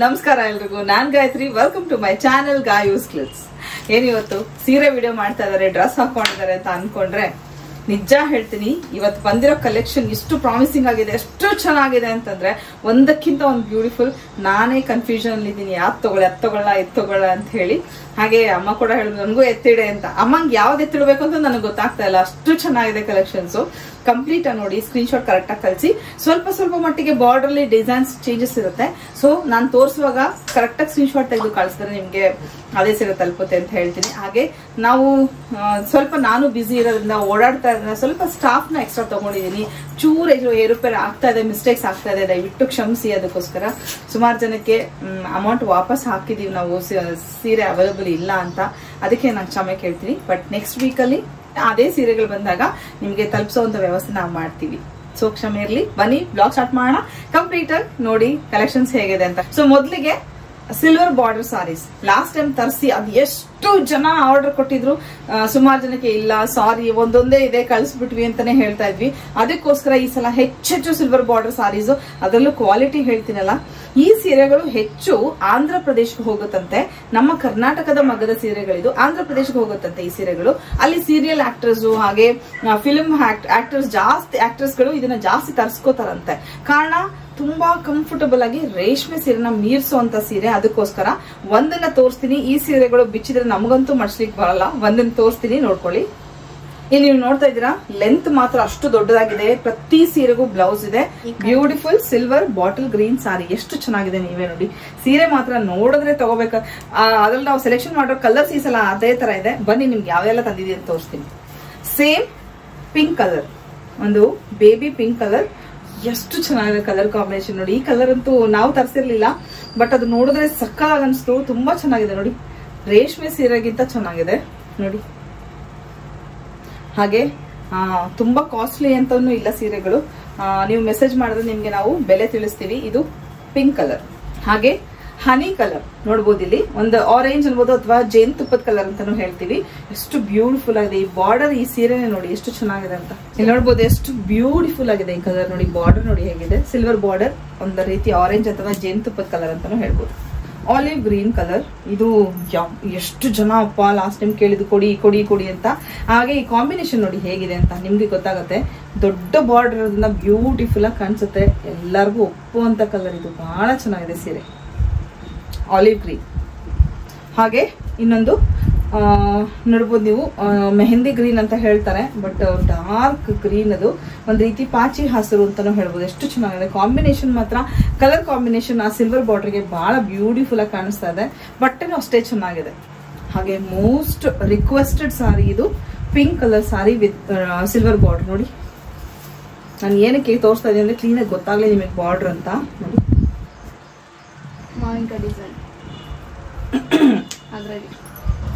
ನಮಸ್ಕಾರ ಎಲ್ರಿಗೂ. ನಾನ್ Gayathri. Welcome to my channel Gayu's clips. ಏನಿವತ್ತು ಸೀರೆ ವಿಡಿಯೋ ಮಾಡ್ತಾ ಇದಾರೆ, ಡ್ರೆಸ್ ಹಾಕೊಂಡಿದ್ದಾರೆ ಅಂತ ಅನ್ಕೊಂಡ್ರೆ ನಿಜ ಹೇಳ್ತೀನಿ, ಇವತ್ತು ಬಂದಿರೋ ಕಲೆಕ್ಷನ್ ಇಷ್ಟು ಪ್ರಾಮಿಸಿಂಗ್ ಆಗಿದೆ, ಎಷ್ಟು ಚೆನ್ನಾಗಿದೆ ಅಂತಂದ್ರೆ ಒಂದಕ್ಕಿಂತ ಒಂದು ಬ್ಯೂಟಿಫುಲ್. ನಾನೇ ಕನ್ಫ್ಯೂಷನ್ ಅಲ್ಲಿ ಇದ್ದೀನಿ, ಯಾವ್ದು ತಗೊಳ್ಳಿ, ಅದು ತಗೊಳ್ಳ ಇದು ತಗೊಳ್ಳ ಅಂತ ಹೇಳಿ. ಹಾಗೆ ಅಮ್ಮ ಕೂಡ ಹೇಳಿದ್ರು ನನಗೂ ಎತ್ತಿಡೆ ಅಂತ. ಅಮ್ಮಂಗೆ ಯಾವ್ದು ಎತ್ತಿಡ್ಬೇಕು ಅಂತ ನನಗೆ ಗೊತ್ತಾಗ್ತಾ ಇಲ್ಲ, ಅಷ್ಟು ಚೆನ್ನಾಗಿದೆ ಕಲೆಕ್ಷನ್ಸ್. ಕಂಪ್ಲೀಟ್ ಆಗಿ ನೋಡಿ, ಸ್ಕ್ರೀನ್ ಶಾಟ್ ಕರೆಕ್ಟ್ ಆಗಿ ಕಳಿಸಿ. ಸ್ವಲ್ಪ ಮಟ್ಟಿಗೆ ಬಾರ್ಡರ್ ಅಲ್ಲಿ ಡಿಸೈನ್ಸ್ ಚೇಂಜಸ್ ಇರುತ್ತೆ. ಸೊ ನಾನು ತೋರಿಸುವಾಗ ಕರೆಕ್ಟ್ ಆಗಿ ಸ್ಕ್ರೀನ್ ಶಾಟ್ ತೆಗೆದು ಕಳಿಸಿದ್ರೆ ನಿಮ್ಗೆ ಅದೇ ಸೀರೆ ತಲುಪುತ್ತೆ ಅಂತ ಹೇಳ್ತೀನಿ. ಹಾಗೆ ನಾವು ಸ್ವಲ್ಪ ನಾನು ಬಿಸಿ ಇರೋದ್ರಿಂದ ಓಡಾಡ್ತಾ ಇರೋದ್ರಿಂದ ಸ್ವಲ್ಪ ಸ್ಟಾಫ್ ನ ಎಕ್ಸ್ಟ್ರಾ ತಗೊಂಡಿದ್ದೀನಿ. ಚೂರು ಏರುಪೇರು ಆಗ್ತಾ ಇದೆ, ಮಿಸ್ಟೇಕ್ಸ್ ಆಗ್ತಾ ಇದೆ, ದಯವಿಟ್ಟು ಕ್ಷಮಿಸಿ. ಅದಕ್ಕೋಸ್ಕರ ಸುಮಾರು ಜನಕ್ಕೆ ಅಮೌಂಟ್ ವಾಪಸ್ ಹಾಕಿದೀವಿ ನಾವು, ಸೀರೆ ಅವೈಲಬಲ್ ಇಲ್ಲ ಅಂತ. ಅದಕ್ಕೆ ನಾನು ಕ್ಷಮೆ ಕೇಳ್ತೀನಿ. ಬಟ್ ನೆಕ್ಸ್ಟ್ ವೀಕಲ್ಲಿ ಅದೇ ಸೀರೆಗಳು ಬಂದಾಗ ನಿಮ್ಗೆ ತಲುಪಿಸುವಂತ ವ್ಯವಸ್ಥೆ ನಾವು ಮಾಡ್ತೀವಿ. ಸೊ ಕ್ಷಮೆ ಇರ್ಲಿ. ಬನ್ನಿ ಬ್ಲಾಗ್ ಸ್ಟಾರ್ಟ್ ಮಾಡೋಣ. ಕಂಪ್ಲೀಟ್ ಆಗಿ ನೋಡಿ ಕಲೆಕ್ಷನ್ಸ್ ಹೇಗಿದೆ ಅಂತ. ಸೊ ಮೊದಲಿಗೆ silver border sarees last time ತರಿಸಿ ಅದು ಎಷ್ಟು ಜನ ಆರ್ಡರ್ ಕೊಟ್ಟಿದ್ರು. ಸುಮಾರು ಜನಕ್ಕೆ ಇಲ್ಲ ಸಾರಿ ಒಂದೊಂದೇ ಇದೆ ಕಳಿಸ್ಬಿಟ್ವಿ ಅಂತಾನೆ ಹೇಳ್ತಾ ಇದ್ವಿ. ಅದಕ್ಕೋಸ್ಕರ ಈ ಸಲ ಹೆಚ್ಚೆಚ್ಚು ಸಿಲ್ವರ್ ಬಾರ್ಡರ್ ಸಾರೀಸ್, ಅದರಲ್ಲೂ ಕ್ವಾಲಿಟಿ ಹೇಳ್ತೀನಲ್ಲ. ಈ ಸೀರೆಗಳು ಹೆಚ್ಚು ಆಂಧ್ರ ಪ್ರದೇಶಕ್ಕೆ ಹೋಗುತ್ತಂತೆ. ನಮ್ಮ ಕರ್ನಾಟಕದ ಮಗ್ಗದ ಸೀರೆಗಳಿದು ಆಂಧ್ರ ಪ್ರದೇಶಕ್ಕೆ ಹೋಗುತ್ತಂತೆ ಈ ಸೀರೆಗಳು. ಅಲ್ಲಿ ಸೀರಿಯಲ್ ಆಕ್ಟರ್ಸ್ ಹಾಗೆ ಫಿಲ್ಮ್ ಆಕ್ಟರ್ಸ್ ಗಳು ಇದನ್ನ ಜಾಸ್ತಿ ತರಿಸ್ಕೋತಾರಂತೆ. ಕಾರಣ ತುಂಬಾ ಕಂಫರ್ಟಬಲ್ ಆಗಿ ರೇಷ್ಮೆ ಸೀರೆನ ಮೀರಿಸುವಂತ ಸೀರೆ. ಅದಕ್ಕೋಸ್ಕರ ಒಂದನ್ನ ತೋರಿಸ್ತೀನಿ. ಈ ಸೀರೆಗಳು ಬಿಚ್ಚಿದ್ರೆ ನಮಗಂತೂ ಮಡ್ಸ್ಲಿಕ್ಕೆ ಬರಲ್ಲ. ಒಂದನ್ನ ತೋರಿಸ್ತೀನಿ, ನೋಡ್ಕೊಳ್ಳಿ. ಇಲ್ಲಿ ನೀವು ನೋಡ್ತಾ ಇದ್ದೀರಾ, ಲೆಂತ್ ಮಾತ್ರ ಅಷ್ಟು ದೊಡ್ಡದಾಗಿದೆ. ಪ್ರತಿ ಸೀರೆಗೂ ಬ್ಲೌಸ್ ಇದೆ. ಬ್ಯೂಟಿಫುಲ್ ಸಿಲ್ವರ್ ಬಾಟಲ್ ಗ್ರೀನ್ ಸಾರಿ, ಎಷ್ಟು ಚೆನ್ನಾಗಿದೆ ನೀವೇ ನೋಡಿ. ಸೀರೆ ಮಾತ್ರ ನೋಡಿದ್ರೆ ತಗೋಬೇಕು. ಅದ್ರಲ್ಲಿ ನಾವು ಸೆಲೆಕ್ಷನ್ ಮಾಡೋ ಕಲರ್ಸ್ ಈ ಸಲ ಅದೇ ತರ ಇದೆ. ಬನ್ನಿ ನಿಮ್ಗೆ ಯಾವೆಲ್ಲ ತಂದಿದೆ ಅಂತ ತೋರಿಸ್ತೀನಿ. ಸೇಮ್ ಪಿಂಕ್ ಕಲರ್, ಒಂದು ಬೇಬಿ ಪಿಂಕ್ ಕಲರ್, ಎಷ್ಟು ಚೆನ್ನಾಗಿದೆ ಕಲರ್ ಕಾಂಬಿನೇಷನ್ ನೋಡಿ. ಈ ಕಲರ್ ಅಂತೂ ನಾವು ತರಿಸಿರ್ಲಿಲ್ಲ, ಬಟ್ ಅದು ನೋಡಿದ್ರೆ ಸಕ್ಕತ್ತಾಗಿ ಅನ್ಸ್ತು. ತುಂಬಾ ಚೆನ್ನಾಗಿದೆ ನೋಡಿ, ರೇಷ್ಮೆ ಸೀರೆಗಿಂತ ಚೆನ್ನಾಗಿದೆ ನೋಡಿ. ಹಾಗೆ ತುಂಬಾ ಕಾಸ್ಟ್ಲಿ ಅಂತಾನು ಇಲ್ಲ ಸೀರೆಗಳು. ನೀವು ಮೆಸೇಜ್ ಮಾಡಿದ್ರೆ ನಿಮ್ಗೆ ನಾವು ಬೆಲೆ ತಿಳಿಸ್ತೀವಿ. ಇದು ಪಿಂಕ್ ಕಲರ್. ಹಾಗೆ ಹನಿ ಕಲರ್ ನೋಡ್ಬೋದು, ಇಲ್ಲಿ ಒಂದು ಆರೆಂಜ್ ಅನ್ಬೋದು ಅಥವಾ ಜೇನ್ ತುಪ್ಪದ ಕಲರ್ ಅಂತಾನು ಹೇಳ್ತೀವಿ. ಎಷ್ಟು ಬ್ಯೂಟಿಫುಲ್ ಆಗಿದೆ ಈ ಬಾರ್ಡರ್. ಈ ಸೀರೆನೆ ನೋಡಿ ಎಷ್ಟು ಚೆನ್ನಾಗಿದೆ ಅಂತ. ಇಲ್ಲಿ ನೋಡ್ಬೋದು ಎಷ್ಟು ಬ್ಯೂಟಿಫುಲ್ ಆಗಿದೆ ಈ ಕಲರ್ ನೋಡಿ. ಬಾರ್ಡರ್ ನೋಡಿ ಹೇಗಿದೆ, ಸಿಲ್ವರ್ ಬಾರ್ಡರ್, ಒಂದು ರೀತಿ ಆರೆಂಜ್ ಅಥವಾ ಜೇನ್ ತುಪ್ಪದ ಕಲರ್ ಅಂತಾನು ಹೇಳ್ಬೋದು. ಆಲಿವ್ ಗ್ರೀನ್ ಕಲರ್, ಇದು ಎಷ್ಟು ಜನ ಅಪ್ಪ ಲಾಸ್ಟ್ ಟೈಮ್ ಕೇಳಿದ್ದು ಕೊಡಿ ಕೊಡಿ ಕೊಡಿ ಅಂತ. ಹಾಗೆ ಈ ಕಾಂಬಿನೇಷನ್ ನೋಡಿ ಹೇಗಿದೆ ಅಂತ ನಿಮ್ಗೆ ಗೊತ್ತಾಗುತ್ತೆ. ದೊಡ್ಡ ಬಾರ್ಡರ್ ಅದನ್ನ ಬ್ಯೂಟಿಫುಲ್ ಆಗಿ ಕಾಣಿಸುತ್ತೆ. ಎಲ್ಲರಿಗೂ ಒಪ್ಪುವಂತ ಕಲರ್ ಇದು. ಬಹಳ ಚೆನ್ನಾಗಿದೆ ಸೀರೆ, ಆಲಿವ್ ಗ್ರೀನ್. ಹಾಗೆ ಇನ್ನೊಂದು ನೋಡ್ಬೋದು ನೀವು, ಮೆಹಂದಿ ಗ್ರೀನ್ ಅಂತ ಹೇಳ್ತಾರೆ, ಬಟ್ ಡಾರ್ಕ್ ಗ್ರೀನ್. ಅದು ಒಂದ್ ರೀತಿ ಪಾಚಿ ಹಸಿರು ಅಂತಾನು ಹೇಳ್ಬೋದು. ಎಷ್ಟು ಚೆನ್ನಾಗಿದೆ ಕಾಂಬಿನೇಷನ್ ಮಾತ್ರ. ಕಲರ್ ಕಾಂಬಿನೇಷನ್ ಆ ಸಿಲ್ವರ್ ಬಾರ್ಡರ್ಗೆ ಬಹಳ ಬ್ಯೂಟಿಫುಲ್ ಆಗಿ ಕಾಣಿಸ್ತಾ ಇದೆ. ಬಟ್ಟೆನೂ ಅಷ್ಟೇ ಚೆನ್ನಾಗಿದೆ. ಹಾಗೆ ಮೋಸ್ಟ್ ರಿಕ್ವೆಸ್ಟೆಡ್ ಸಾರಿ ಇದು, pink colour sorry with silver border ನೋಡಿ. ನಾನು ಏನಕ್ಕೆ ತೋರಿಸ್ತಾ ಇದ್ದೀನಿ ಅಂದ್ರೆ ಕ್ಲೀನ್ ಆಗಿ ಗೊತ್ತಾಗ್ಲಿ ನಿಮಗೆ ಬಾರ್ಡರ್ ಅಂತ ನೋಡಿ.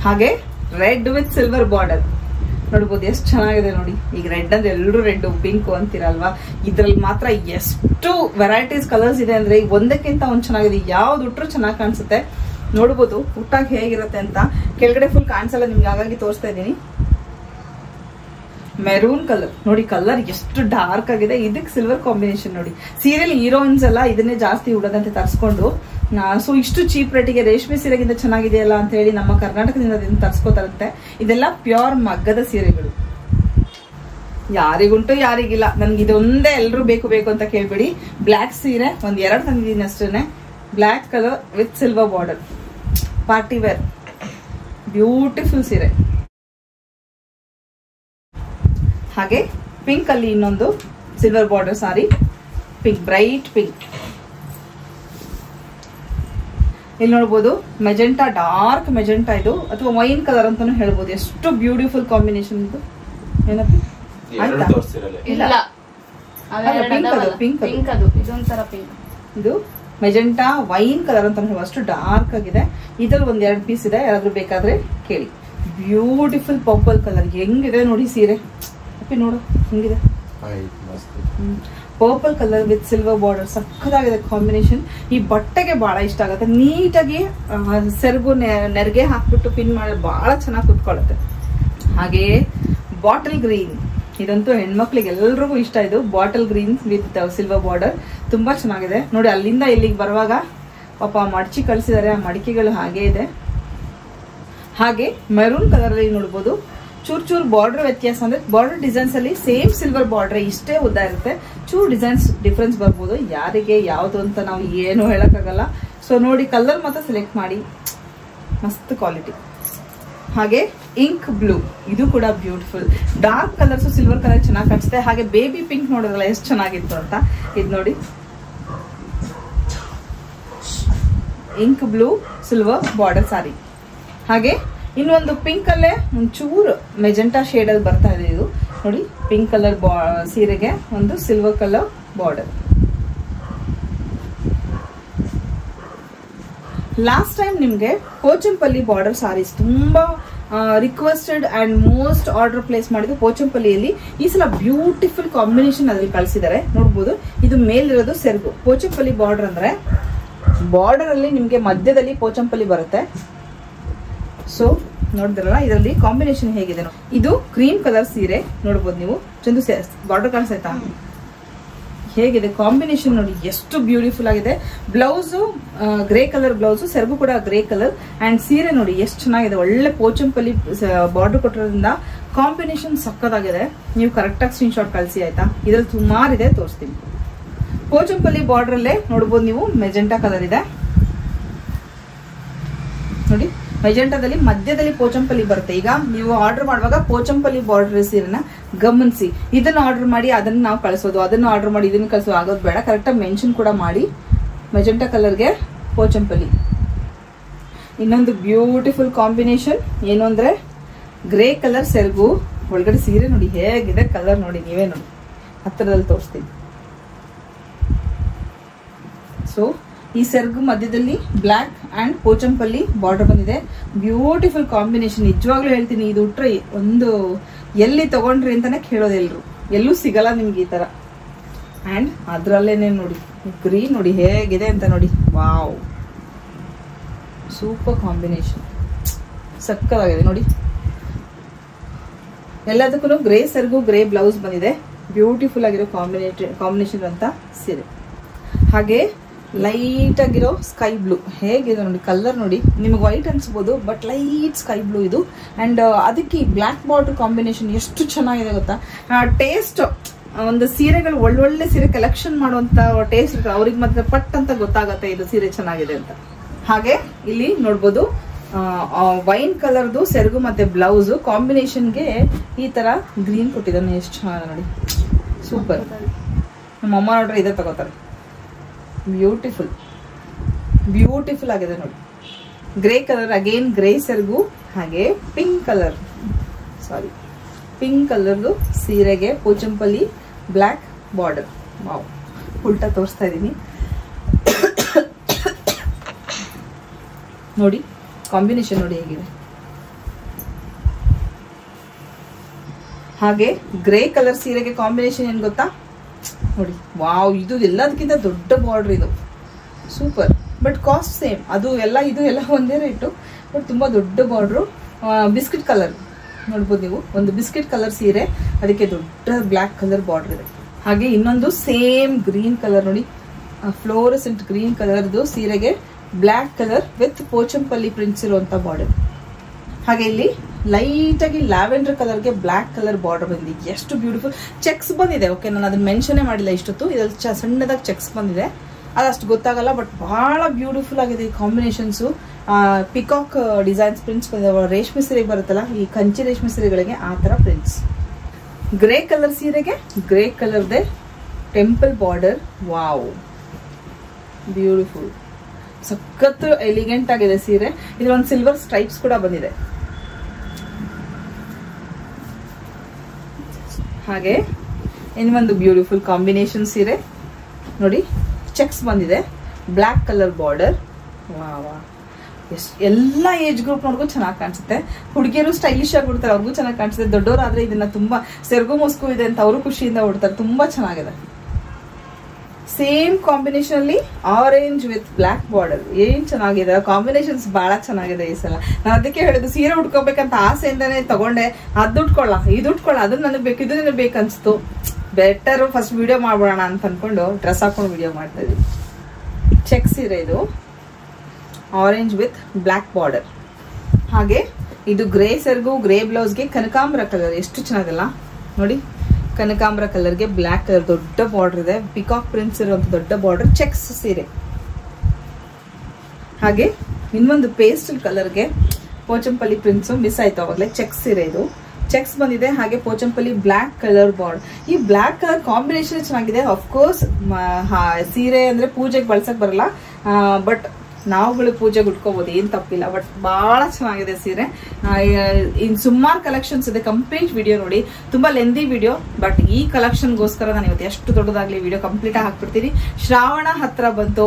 ಹಾಗೆ ರೆಡ್ ವಿತ್ ಸಿಲ್ವರ್ ಬಾರ್ಡರ್ ನೋಡ್ಬೋದು, ಎಷ್ಟು ಚೆನ್ನಾಗಿದೆ ನೋಡಿ. ಈಗ ರೆಡ್ ಅಂದ್ರೆ ಎಲ್ಲರೂ ರೆಡ್, ಪಿಂಕ್ ಅಂತೀರಲ್ವಾ. ಇದ್ರಲ್ಲಿ ಮಾತ್ರ ಎಷ್ಟು ವೆರೈಟೀಸ್ ಕಲರ್ಸ್ ಇದೆ ಅಂದ್ರೆ ಈಗ ಒಂದಕ್ಕಿಂತ ಒಂದ್ ಚೆನ್ನಾಗಿದೆ. ಯಾವ್ದು ಉಟ್ರು ಚೆನ್ನಾಗಿ ಕಾಣಿಸುತ್ತೆ. ನೋಡ್ಬೋದು ಉಟ್ಟಾಗ ಹೇಗಿರುತ್ತೆ ಅಂತ. ಕೆಳಗಡೆ ಫುಲ್ ಕಾಣಿಸಲ್ಲ ನಿಮ್ಗೆ, ಹಾಗಾಗಿ ತೋರಿಸ್ತಾ ಇದ್ದೀನಿ. ಮೆರೂನ್ ಕಲರ್ ನೋಡಿ, ಕಲರ್ ಎಷ್ಟು ಡಾರ್ಕ್ ಆಗಿದೆ. ಇದಕ್ಕೆ ಸಿಲ್ವರ್ ಕಾಂಬಿನೇಷನ್ ನೋಡಿ. ಸೀರಿಯಲ್ ಹೀರೋಯಿನ್ಸ್ ಎಲ್ಲ ಇದನ್ನೇ ಜಾಸ್ತಿ ಉಡೋದಂತೆ ತರಿಸ್ಕೊಂಡು, ಸೊ ಇಷ್ಟು ಚೀಪ್ ರೇಟಿಗೆ ರೇಷ್ಮೆ ಸೀರೆಗಿಂತ ಚೆನ್ನಾಗಿದೆಯಲ್ಲ ಅಂತ ಹೇಳಿ ನಮ್ಮ ಕರ್ನಾಟಕದಿಂದ ತರಿಸ್ಕೋತಾರಂತೆ. ಇದೆಲ್ಲ ಪ್ಯೂರ್ ಮಗ್ಗದ ಸೀರೆಗಳು. ಯಾರಿಗುಂಟು ಯಾರಿಗಿಲ್ಲ, ನನ್ಗೆ ಇದೊಂದೇ ಎಲ್ರು ಬೇಕು ಬೇಕು ಅಂತ ಕೇಳ್ಬೇಡಿ. ಬ್ಲ್ಯಾಕ್ ಸೀರೆ ಒಂದ್ 2 ತಂದಿದ್ದೀನಿ ಅಷ್ಟೇನೆ. Black colour with silver border, party wear, beautiful ಸೀರೆ. ಹಾಗೆ ಪಿಂಕ್ ಅಲ್ಲಿ ಇನ್ನೊಂದು silver border sari, pink, bright pink. ಇಲ್ಲಿ ನೋಡ್ಬೋದು ಮೆಜೆಂಟಾ, ಡಾರ್ಕ್ ಮೆಜೆಂಟಾ ಇದು, ಅಥವಾ ವೈನ್ ಕಲರ್ ಅಂತಾನು ಹೇಳ್ಬೋದು. ಎಷ್ಟು ಬ್ಯೂಟಿಫುಲ್ ಕಾಂಬಿನೇಷನ್ ಇದು. ಏನಪ್ಪ ಆಯ್ತಾ? ಇದು ಮೆಜೆಂಟಾ ವೈನ್ ಕಲರ್ ಅಂತ ಹೇಳ್ಬೋದು. ಅಷ್ಟು ಡಾರ್ಕ್ ಆಗಿದೆ. ಇದ್ರಲ್ಲಿ ಒಂದ್ 2 ಪೀಸ್ ಇದೆ, ಯಾರಾದ್ರೂ ಬೇಕಾದ್ರೆ ಕೇಳಿ. ಬ್ಯೂಟಿಫುಲ್ ಪರ್ಪಲ್ ಕಲರ್ ಹೆಂಗಿದೆ ನೋಡಿ ಸೀರೆ. ನೋಡು ಹೆಂಗಿದೆ, purple colour with silver border, ಸಕ್ಕದಾಗಿದೆ ಕಾಂಬಿನೇಷನ್. ಈ ಬಟ್ಟೆಗೆ ಬಹಳ ಇಷ್ಟ ಆಗುತ್ತೆ. ನೀಟಾಗಿ ಸೆರಗು ನೆರಿಗೆ ಹಾಕ್ಬಿಟ್ಟು ಪಿನ್ ಮಾಡಿ ಬಹಳ ಚೆನ್ನಾಗಿ ಕುತ್ಕೊಳ್ಳುತ್ತೆ. ಹಾಗೆಯೇ ಬಾಟಲ್ ಗ್ರೀನ್, ಇದಂತೂ ಹೆಣ್ಮಕ್ಳಿಗೆ ಎಲ್ರಿಗೂ ಇಷ್ಟ. ಇದು bottle green with silver border, ತುಂಬಾ ಚೆನ್ನಾಗಿದೆ ನೋಡಿ. ಅಲ್ಲಿಂದ ಇಲ್ಲಿಗೆ ಬರುವಾಗ ಪಾಪ ಮಡಚಿ ಕಳಿಸಿದ್ದಾರೆ, ಆ ಮಡಿಕೆಗಳು ಹಾಗೆ ಇದೆ. ಹಾಗೆ ಮೆರೂನ್ ಕಲರ್ ಅಲ್ಲಿ ನೋಡ್ಬೋದು ಚೂರ್ ಬಾರ್ಡರ್ ವ್ಯತ್ಯಾಸ, ಅಂದ್ರೆ ಬಾರ್ಡರ್ ಡಿಸೈನ್ಸ್ ಅಲ್ಲಿ ಸೇಮ್ ಸಿಲ್ವರ್ ಬಾರ್ಡರ್ ಇಷ್ಟೇ ಉದ್ದ ಇರುತ್ತೆ, ಚೂರ್ ಡಿಸೈನ್ಸ್ ಡಿಫ್ರೆನ್ಸ್ ಬರ್ಬೋದು. ಯಾರಿಗೆ ಯಾವ್ದು ಅಂತ ನಾವು ಏನು ಹೇಳಕ್ಕಾಗಲ್ಲ. ಸೊ ನೋಡಿ ಕಲರ್ ಮಾತ್ರ ಸೆಲೆಕ್ಟ್ ಮಾಡಿ, ಮಸ್ತ್ ಕ್ವಾಲಿಟಿ. ಹಾಗೆ ಇಂಕ್ ಬ್ಲೂ, ಇದು ಕೂಡ beautiful. Dark colours silver colour ಚೆನ್ನಾಗಿ ಕಾಣಿಸುತ್ತೆ. ಹಾಗೆ ಬೇಬಿ ಪಿಂಕ್ ನೋಡೋದಲ್ಲ ಎಷ್ಟು ಚೆನ್ನಾಗಿತ್ತು ಅಂತ. ಇದು ನೋಡಿ ಇಂಕ್ ಬ್ಲೂ ಸಿಲ್ವರ್ ಬಾರ್ಡರ್ ಸಾರಿ. ಹಾಗೆ ಇನ್ನೊಂದು ಪಿಂಕ್ ಅಲ್ಲೇ ಒಂಚೂರು ಮೆಜೆಂಟಾ ಶೇಡ್ ಅಲ್ಲಿ ಬರ್ತಾ ಇದೆ. ಇದು ನೋಡಿ ಪಿಂಕ್ ಕಲರ್ ಸೀರೆಗೆ ಒಂದು silver colour border. Last time ನಿಮ್ಗೆ ಪೋಚಂಪಲ್ಲಿ ಬಾರ್ಡರ್ ಸಾರೀಸ್ ತುಂಬಾ requested and most order place ಮಾಡಿದ್ದು ಪೋಚಂಪಲ್ಲಿಯಲ್ಲಿ. ಈ ಸಲ ಬ್ಯೂಟಿಫುಲ್ ಕಾಂಬಿನೇಷನ್ ಅದ್ರಲ್ಲಿ ಕಳಿಸಿದ್ದಾರೆ ನೋಡ್ಬೋದು. ಇದು ಮೇಲಿರೋದು ಸೆರಗು. ಪೋಚಂಪಲ್ಲಿ ಬಾರ್ಡರ್ ಅಂದ್ರೆ ಬಾರ್ಡರ್ ಅಲ್ಲಿ ನಿಮ್ಗೆ ಮಧ್ಯದಲ್ಲಿ ಪೋಚಂಪಲ್ಲಿ ಬರುತ್ತೆ. ಸೊ ನೋಡಿದ್ರಲ್ಲ ಇದರಲ್ಲಿ ಕಾಂಬಿನೇಷನ್ ಹೇಗಿದೆ. ಇದು ಕ್ರೀಮ್ ಕಲರ್ ಸೀರೆ ನೋಡ್ಬೋದು ನೀವು. ಚಂದು ಬಾರ್ಡರ್ ಕಾಣಿಸ್ತಾ ಹೇಗಿದೆ ಕಾಂಬಿನೇಷನ್ ನೋಡಿ, ಎಷ್ಟು ಬ್ಯೂಟಿಫುಲ್ ಆಗಿದೆ. ಬ್ಲೌಸ್ ಗ್ರೇ ಕಲರ್ ಬ್ಲೌಸ್, ಸೆರಗು ಕೂಡ ಗ್ರೇ ಕಲರ್. ಅಂಡ್ ಸೀರೆ ನೋಡಿ ಎಷ್ಟು ಚೆನ್ನಾಗಿದೆ, ಒಳ್ಳೆ ಪೋಚಂಪಲ್ಲಿ ಬಾರ್ಡರ್ ಕೊಟ್ಟಿರೋದ್ರಿಂದ ಕಾಂಬಿನೇಷನ್ ಸಕ್ಕತ್ತಾಗಿದೆ. ನೀವು ಕರೆಕ್ಟಾಗಿ ಸ್ಕ್ರೀನ್ ಶಾಟ್ ಕಳಿಸಿ ಆಯ್ತಾ. ಇದ್ರಲ್ಲಿ ಸುಮಾರಿದೆ, ತೋರಿಸ್ತೀನಿ. ಪೋಚಂಪಲ್ಲಿ ಬಾರ್ಡರ್ ಅಲ್ಲೇ ನೋಡ್ಬೋದು ನೀವು ಮೆಜೆಂಟಾ ಕಲರ್ ಇದೆ ನೋಡಿ. ಮೆಜೆಂಟಾದಲ್ಲಿ ಮಧ್ಯದಲ್ಲಿ ಪೋಚಂಪಲ್ಲಿ ಬರುತ್ತೆ. ಈಗ ನೀವು ಆರ್ಡರ್ ಮಾಡುವಾಗ ಪೋಚಂಪಲ್ಲಿ ಬಾರ್ಡರ್ ಸೀರೆನ ಗಮನಿಸಿ. ಇದನ್ನ ಆರ್ಡರ್ ಮಾಡಿ ಅದನ್ನ ನಾವು ಕಳಿಸೋದು, ಅದನ್ನ ಆರ್ಡರ್ ಮಾಡಿ ಇದನ್ನ ಕಳಿಸೋದು ಆಗೋದು ಬೇಡ. ಕರೆಕ್ಟಾಗಿ ಮೆನ್ಷನ್ ಕೂಡ ಮಾಡಿ ಮೆಜೆಂಟಾ ಕಲರ್ಗೆ ಪೋಚಂಪಲ್ಲಿ. ಇನ್ನೊಂದು ಬ್ಯೂಟಿಫುಲ್ ಕಾಂಬಿನೇಷನ್ ಏನು ಅಂದ್ರೆ ಗ್ರೇ ಕಲರ್ ಸೆರಗು, ಒಳಗಡೆ ಸೀರೆ ನೋಡಿ ಹೇಗಿದೆ ಕಲರ್ ನೋಡಿ, ನೀವೇ ನೋಡಿ ಹತ್ತಿರದಲ್ಲಿ ತೋರಿಸ್ತೀನಿ. ಸೊ ಈ ಸೆರಗು ಮಧ್ಯದಲ್ಲಿ ಬ್ಲಾಕ್ ಅಂಡ್ ಪೋಚಂಪಲ್ಲಿ ಬಾರ್ಡರ್ ಬಂದಿದೆ. Beautiful combination. ನಿಜವಾಗ್ಲೂ ಹೇಳ್ತೀನಿ, ಇದು ಉಟ್ರೆ ಒಂದು ಎಲ್ಲಿ ತಗೊಂಡ್ರಿ ಅಂತಾನೆ ಕೇಳೋದೆಲ್ರು, ಎಲ್ಲೂ ಸಿಗಲ್ಲ ನಿಮ್ಗೆ ಈ ತರ. ಅಂಡ್ ಅದ್ರಲ್ಲೇನೆ ನೋಡಿ ಗ್ರೀನ್ ನೋಡಿ ಹೇಗಿದೆ ಅಂತ ನೋಡಿ. ವಾವ್, ಸೂಪರ್ ಕಾಂಬಿನೇಷನ್, ಸಕ್ಕತ್ತಾಗಿದೆ ನೋಡಿ. ಎಲ್ಲದಕ್ಕೂ ಗ್ರೇ ಸೆರಗು ಗ್ರೇ ಬ್ಲೌಸ್ ಬಂದಿದೆ. ಬ್ಯೂಟಿಫುಲ್ ಆಗಿರೋ ಕಾಂಬಿನೇಷನ್ ಅಂತ ಸೀರೆ. ಹಾಗೆ ಲೈಟ್ ಆಗಿರೋ ಸ್ಕೈ ಬ್ಲೂ ಹೇಗಿದೆ ನೋಡಿ ಕಲರ್ ನೋಡಿ. ನಿಮಗೆ ವೈಟ್ ಅನ್ಸ್ಬೋದು ಬಟ್ ಲೈಟ್ ಸ್ಕೈ ಬ್ಲೂ ಇದು. ಅಂಡ್ ಅದಕ್ಕೆ ಬ್ಲಾಕ್ ಬಾರ್ಡರ್ ಕಾಂಬಿನೇಷನ್ ಎಷ್ಟು ಚೆನ್ನಾಗಿದೆ ಗೊತ್ತಾ. ಟೇಸ್ಟ್ ಒಂದು ಸೀರೆಗಳು ಒಳ್ಳೊಳ್ಳೆ ಸೀರೆ ಕಲೆಕ್ಷನ್ ಮಾಡುವಂತ ಟೇಸ್ಟ್ ಇರುತ್ತೆ, ಅವ್ರಿಗೆ ಮಾತ್ರ ಪಟ್ ಅಂತ ಗೊತ್ತಾಗತ್ತೆ ಇದು ಸೀರೆ ಚೆನ್ನಾಗಿದೆ ಅಂತ. ಹಾಗೆ ಇಲ್ಲಿ ನೋಡ್ಬೋದು ವೈನ್ ಕಲರ್ದು ಸೆರಗು ಮತ್ತೆ ಬ್ಲೌಸ್ ಕಾಂಬಿನೇಷನ್ಗೆ ಈ ತರ ಗ್ರೀನ್ ಕೊಟ್ಟಿದ್ದಾನೆ. ಎಷ್ಟು ಚೆನ್ನಾಗಿದೆ ನೋಡಿ, ಸೂಪರ್. ನಮ್ಮಮ್ಮ ನೋಡ್ರೆ ಇದೇ ತಗೋತಾರೆ. ಬ್ಯೂಟಿಫುಲ್ ಬ್ಯೂಟಿಫುಲ್ ಆಗಿದೆ ನೋಡಿ. ಗ್ರೇ ಕಲರ್ ಅಗೇನ್ ಗ್ರೇ ಸೆರಗು. ಹಾಗೆ ಪಿಂಕ್ ಕಲರ್ದು ಸೀರೆಗೆ ಪೋಚಂಪಲ್ಲಿ ಬ್ಲಾಕ್ ಬಾರ್ಡರ್. ವಾವ್, ಉಲ್ಟಾ ತೋರಿಸ್ತಾ ಇದ್ದೀನಿ ನೋಡಿ. ಕಾಂಬಿನೇಷನ್ ನೋಡಿ ಹೇಗಿದೆ. ಹಾಗೆ ಗ್ರೇ ಕಲರ್ ಸೀರೆಗೆ ಕಾಂಬಿನೇಷನ್ ಏನ್ ಗೊತ್ತಾ ನೋಡಿ. ವಾವ್, ಇದು ಎಲ್ಲದಕ್ಕಿಂತ ದೊಡ್ಡ ಬಾರ್ಡರ್ ಇದು. ಸೂಪರ್. ಬಟ್ ಕಾಸ್ಟ್ ಸೇಮ್, ಅದು ಎಲ್ಲ ಇದು ಎಲ್ಲ ಒಂದೇ ರೇಟು. ಬಟ್ ತುಂಬಾ ದೊಡ್ಡ ಬಾರ್ಡ್ರು. ಬಿಸ್ಕಿಟ್ ಕಲರ್ ನೋಡ್ಬೋದು ನೀವು. ಒಂದು ಬಿಸ್ಕಿಟ್ ಕಲರ್ ಸೀರೆ, ಅದಕ್ಕೆ ದೊಡ್ಡ ಬ್ಲಾಕ್ ಕಲರ್ ಬಾರ್ಡರ್ ಇದೆ. ಹಾಗೆ ಇನ್ನೊಂದು ಸೇಮ್ ಗ್ರೀನ್ ಕಲರ್ ನೋಡಿ, ಫ್ಲೋರಸೆಂಟ್ ಗ್ರೀನ್ ಕಲರ್ದು ಸೀರೆಗೆ black colour with Pochampally prints ಇರುವಂತ ಬಾರ್ಡರ್. ಹಾಗೆ ಇಲ್ಲಿ ಲೈಟ್ ಆಗಿ ಲ್ಯಾವೆಂಡರ್ ಕಲರ್ಗೆ ಬ್ಲಾಕ್ ಕಲರ್ ಬಾರ್ಡರ್ ಬಂದಿದೆ. ಎಷ್ಟು ಬ್ಯೂಟಿಫುಲ್. ಚೆಕ್ಸ್ ಬಂದಿದೆ. ಓಕೆ, ನಾನು ಅದನ್ನ ಮೆನ್ಷನ್ ಮಾಡಿಲ್ಲ ಇಷ್ಟೊತ್ತು. ಇದ್ರಲ್ಲಿ ಸಣ್ಣದಾಗಿ ಚೆಕ್ಸ್ ಬಂದಿದೆ, ಅದಷ್ಟು ಗೊತ್ತಾಗಲ್ಲ. ಬಟ್ ಬಹಳ ಬ್ಯೂಟಿಫುಲ್ ಆಗಿದೆ ಈ ಕಾಂಬಿನೇಷನ್ಸ್. ಪಿಕಾಕ್ ಡಿಸೈನ್ಸ್ ಪ್ರಿಂಟ್ಸ್ ಬಂದಿದೆ. ರೇಷ್ಮೆ ಸೀರೆಗೆ ಬರುತ್ತಲ್ಲ, ಈ ಕಂಚಿ ರೇಷ್ಮೆ ಸೀರೆಗಳಿಗೆ ಆ ತರ ಪ್ರಿಂಟ್ಸ್. ಗ್ರೇ ಕಲರ್ ಸೀರೆಗೆ ಗ್ರೇ ಕಲರ್ದೆ ಟೆಂಪಲ್ ಬಾರ್ಡರ್. ವಾವ್, ಬ್ಯೂಟಿಫುಲ್, ಸಖತ್ ಎಲಿಗೆಂಟ್ ಆಗಿದೆ ಸೀರೆ. ಇದ್ರೊಂದು ಸಿಲ್ವರ್ ಸ್ಟ್ರೈಪ್ಸ್ ಕೂಡ ಬಂದಿದೆ. ಹಾಗೆ ಇನ್ನೊಂದು ಬ್ಯೂಟಿಫುಲ್ ಕಾಂಬಿನೇಷನ್ ಸೀರೆ ನೋಡಿ. ಚೆಕ್ಸ್ ಬಂದಿದೆ, ಬ್ಲಾಕ್ ಕಲರ್ ಬಾರ್ಡರ್. ಎಲ್ಲ ಏಜ್ ಗ್ರೂಪ್ ನೋಡ್ಗೂ ಚೆನ್ನಾಗಿ ಕಾಣಿಸುತ್ತೆ. ಹುಡುಗಿಯರು ಸ್ಟೈಲಿಶ್ ಆಗಿ ಉಡ್ತಾರೆ, ಅವ್ರಿಗೂ ಚೆನ್ನಾಗಿ ಕಾಣಿಸುತ್ತೆ. ದೊಡ್ಡವರಾದ್ರೆ ಇದನ್ನ ತುಂಬಾ ಸೆರಗು ಮುಸ್ಕು ಇದೆ ಅಂತ ಅವರು ಖುಷಿಯಿಂದ ಉಡ್ತಾರೆ. ತುಂಬಾ ಚೆನ್ನಾಗಿದೆ. ಸೇಮ್ ಕಾಂಬಿನೇಷನ್ ಅಲ್ಲಿ ಆರೆಂಜ್ ವಿತ್ ಬ್ಲಾಕ್ ಬಾರ್ಡರ್. ಏನ್ ಚೆನ್ನಾಗಿದೆ ಕಾಂಬಿನೇಷನ್ಸ್, ಬಹಳ ಚೆನ್ನಾಗಿದೆ ಈ ಸಲ. ನಾನು ಅದಕ್ಕೆ ಹೇಳಿದ್ದು ಸೀರೆ ಉಟ್ಕೋಬೇಕಂತ ಆಸೆಯಿಂದಾನೆ ತಗೊಂಡೆ. ಅದು ಉಟ್ಕೊಳ್ಳ, ಇದು ಉಟ್ಕೊಳ್ಳ, ಅದು ನನಗೆ ಬೇಕು, ಇದು ನನಗೆ ಬೇಕನ್ಸ್ತು. ಬೆಟರ್ ಫಸ್ಟ್ ವಿಡಿಯೋ ಮಾಡ್ಬೋಣ ಅಂತ ಅನ್ಕೊಂಡು ಡ್ರೆಸ್ ಹಾಕೊಂಡು ವಿಡಿಯೋ ಮಾಡ್ತಾ ಇದ್ವಿ. ಚೆಕ್ ಸೀರೆ ಇದು. Orange with black border. ಹಾಗೆ ಇದು ಗ್ರೇ ಸೆರಗು, ಗ್ರೇ ಬ್ಲೌಸ್ಗೆ ಕನಕಾಂಬರ ಕಲರ್ ಎಷ್ಟು ಚೆನ್ನಾಗಲ್ಲ ನೋಡಿ. ಕನಕಾಂಬರ ಕಲರ್ಗೆ ಬ್ಲ್ಯಾಕ್ ಕಲರ್ ದೊಡ್ಡ ಬಾರ್ಡರ್ ಇದೆ, ಪಿಕಾಕ್ ಪ್ರಿಂಟ್ಸ್ ಇರುವಂತ ದೊಡ್ಡ ಬಾರ್ಡರ್, ಚೆಕ್ಸ್ ಸೀರೆ. ಹಾಗೆ ಇನ್ನೊಂದು ಪೇಸ್ಟಲ್ ಕಲರ್ಗೆ ಪೋಚಂಪಲ್ಲಿ ಪ್ರಿಂಟ್ಸ್ ಮಿಸ್ ಆಯ್ತು ಅವಾಗಲೇ, ಚೆಕ್ಸ್ ಸೀರೆ ಇದು. ಚೆಕ್ಸ್ ಬಂದಿದೆ. ಹಾಗೆ ಪೋಚಂಪಲ್ಲಿ ಬ್ಲ್ಯಾಕ್ ಕಲರ್ ಬಾರ್ಡರ್. ಈ ಬ್ಲ್ಯಾಕ್ ಕಲರ್ ಕಾಂಬಿನೇಷನ್ ಚೆನ್ನಾಗಿದೆ. ಅಫ್ಕೋರ್ಸ್ ಸೀರೆ ಅಂದ್ರೆ ಪೂಜೆಗೆ ಬಳಸಕ್ ಬರಲ್ಲ, ಬಟ್ ನಾವುಗಳು ಪೂಜೆಗೆ ಉಟ್ಕೋಬಹುದು, ಏನ್ ತಪ್ಪಿಲ್ಲ. ಬಟ್ ಬಹಳ ಚೆನ್ನಾಗಿದೆ ಸೀರೆ. ಇನ್ ಸುಮಾರು ಕಲೆಕ್ಷನ್ಸ್ ಇದೆ, ಕಂಪ್ಲೀಟ್ ವಿಡಿಯೋ ನೋಡಿ. ತುಂಬಾ ಲೆಂದಿ ವಿಡಿಯೋ, ಬಟ್ ಈ ಕಲೆಕ್ಷನ್ಗೋಸ್ಕರ ನಾನು ಇವತ್ತು ಎಷ್ಟು ದೊಡ್ಡದಾಗ್ಲಿ ವಿಡಿಯೋ ಕಂಪ್ಲೀಟ್ ಆಗಿ ಹಾಕ್ಬಿಡ್ತೀನಿ. ಶ್ರಾವಣ ಹತ್ರ ಬಂತು,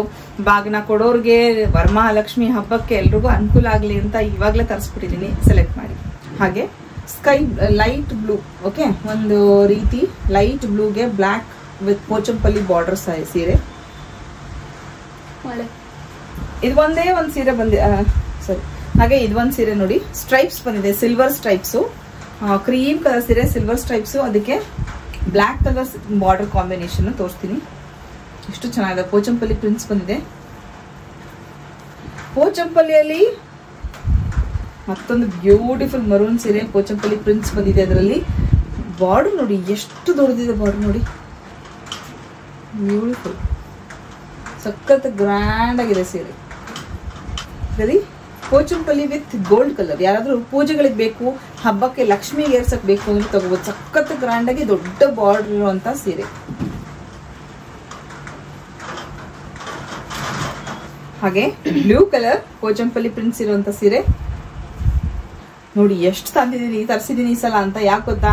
ಬಾಗಿನ ಕೊಡೋರ್ಗೆ ವರಮಹಾಲಕ್ಷ್ಮಿ ಹಬ್ಬಕ್ಕೆ ಎಲ್ರಿಗೂ ಅನುಕೂಲ ಆಗ್ಲಿ ಅಂತ ಇವಾಗ್ಲೇ ತರಿಸ್ಬಿಟ್ಟಿದೀನಿ, ಸೆಲೆಕ್ಟ್ ಮಾಡಿ. ಹಾಗೆ ಸ್ಕೈ ಲೈಟ್ ಬ್ಲೂ, ಓಕೆ, ಒಂದು ರೀತಿ light ಬ್ಲೂಗೆ black with Pochampally border ಸೀರೆ. ಇದು ಒಂದೇ ಒಂದು ಸೀರೆ ಸರಿ. ಹಾಗೆ ಇದೊಂದು ಸೀರೆ ನೋಡಿ, ಸ್ಟ್ರೈಪ್ಸ್ ಬಂದಿದೆ, ಸಿಲ್ವರ್ ಸ್ಟ್ರೈಪ್ಸ್, ಕ್ರೀಮ್ ಕಲರ್ ಸೀರೆ, ಸಿಲ್ವರ್ ಸ್ಟ್ರೈಪ್ಸ್, ಅದಕ್ಕೆ ಬ್ಲ್ಯಾಕ್ ಕಲರ್ ಬಾರ್ಡರ್ ಕಾಂಬಿನೇಷನ್ ತೋರಿಸ್ತೀನಿ. ಎಷ್ಟು ಚೆನ್ನಾಗಿದೆ. ಪೋಚಂಪಲ್ಲಿ ಪ್ರಿಂಟ್ಸ್ ಬಂದಿದೆ. ಪೋಚಂಪಲ್ಲಿಯಲ್ಲಿ ಮತ್ತೊಂದು ಬ್ಯೂಟಿಫುಲ್ ಮರೂನ್ ಸೀರೆ, ಪೋಚಂಪಲ್ಲಿ ಪ್ರಿಂಟ್ಸ್ ಬಂದಿದೆ. ಅದರಲ್ಲಿ ಬಾರ್ಡರ್ ನೋಡಿ ಎಷ್ಟು ದೊಡ್ಡದಿದೆ, ಬಾರ್ಡರ್ ನೋಡಿ, ಬ್ಯೂಟಿಫುಲ್, ಸಖತ್ ಗ್ರ್ಯಾಂಡ್ ಆಗಿದೆ ಸೀರೆ. Pochampally with gold colour. ಯಾರಾದ್ರೂ ಪೂಜೆಗಳಿಗೆ ಬೇಕು, ಹಬ್ಬಕ್ಕೆ ಲಕ್ಷ್ಮಿಗೆ ಏರ್ಸಕ್ ಬೇಕು ಅಂದ್ರೆ ತಗೋಬಹುದು. ಸಖತ್ ಗ್ರ್ಯಾಂಡ್ ಆಗಿ ದೊಡ್ಡ ಬಾರ್ಡರ್ ಇರುವಂತ ಸೀರೆ. ಹಾಗೆ ಬ್ಲೂ ಕಲರ್ ಪೋಚಂಪಲ್ಲಿ ಪ್ರಿಂಟ್ಸ್ ಇರುವಂತ ಸೀರೆ ನೋಡಿ. ಎಷ್ಟು ತಂದಿದ್ದೀನಿ, ತರಿಸಿದೀನಿ ಈ ಸಲ ಅಂತ. ಯಾಕೆ ಗೊತ್ತಾ,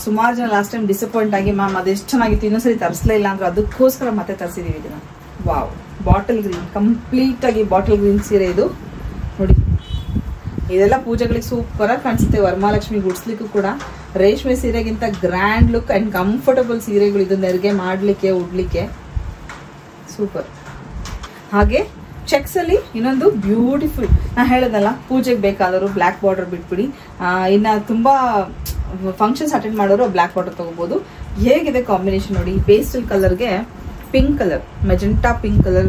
ಸುಮಾರು ಜನ ಲಾಸ್ಟ್ ಟೈಮ್ ಡಿಸಪಾಯಿಂಟ್ ಆಗಿ ಮ್ಯಾಮ್ ಅದೆಷ್ಟು ಚೆನ್ನಾಗಿತ್ತು, ಇನ್ನೊಂದ್ಸರಿ ತರಿಸಲೇ ಇಲ್ಲ ಅಂದ್ರೆ ಅದಕ್ಕೋಸ್ಕರ ಮತ್ತೆ ತರಿಸಿದೀವಿ ಇದನ್ನ. ವಾವ್, ಬಾಟಲ್ ಗ್ರೀನ್, ಕಂಪ್ಲೀಟ್ ಆಗಿ ಬಾಟಲ್ ಗ್ರೀನ್ ಸೀರೆ ಇದು ನೋಡಿ. ಇದೆಲ್ಲ ಪೂಜೆಗಳಿಗೆ ಸೂಪರ್ ಆಗಿ ಕಾಣಿಸುತ್ತೆ, ವರಮಹಾಲಕ್ಷ್ಮಿ ಗುಡ್ಸ್ಲಿಕ್ಕೂ ಕೂಡ. ರೇಷ್ಮೆ ಸೀರೆಗಿಂತ ಗ್ರ್ಯಾಂಡ್ ಲುಕ್ ಅಂಡ್ ಕಂಫರ್ಟಬಲ್ ಸೀರೆಗಳು ಇದು, ನೆರಿಗೆ ಮಾಡ್ಲಿಕ್ಕೆ ಉಡ್ಲಿಕ್ಕೆ ಸೂಪರ್. ಹಾಗೆ ಚೆಕ್ಸ್ ಅಲ್ಲಿ ಇನ್ನೊಂದು ಬ್ಯೂಟಿಫುಲ್, ನಾ ಹೇಳದಲ್ಲ ಪೂಜೆಗೆ ಬೇಕಾದವರು ಬ್ಲ್ಯಾಕ್ ಬಾರ್ಡರ್ ಬಿಟ್ಬಿಡಿ, ಇನ್ನ ತುಂಬಾ ಫಂಕ್ಷನ್ಸ್ ಅಟೆಂಡ್ ಮಾಡೋರು ಬ್ಲ್ಯಾಕ್ ಬಾರ್ಡರ್ ತಗೋಬಹುದು. ಹೇಗಿದೆ ಕಾಂಬಿನೇಷನ್ ನೋಡಿ. ಪೇಸ್ಟಲ್ ಕಲರ್ಗೆ pink colour, magenta pink colour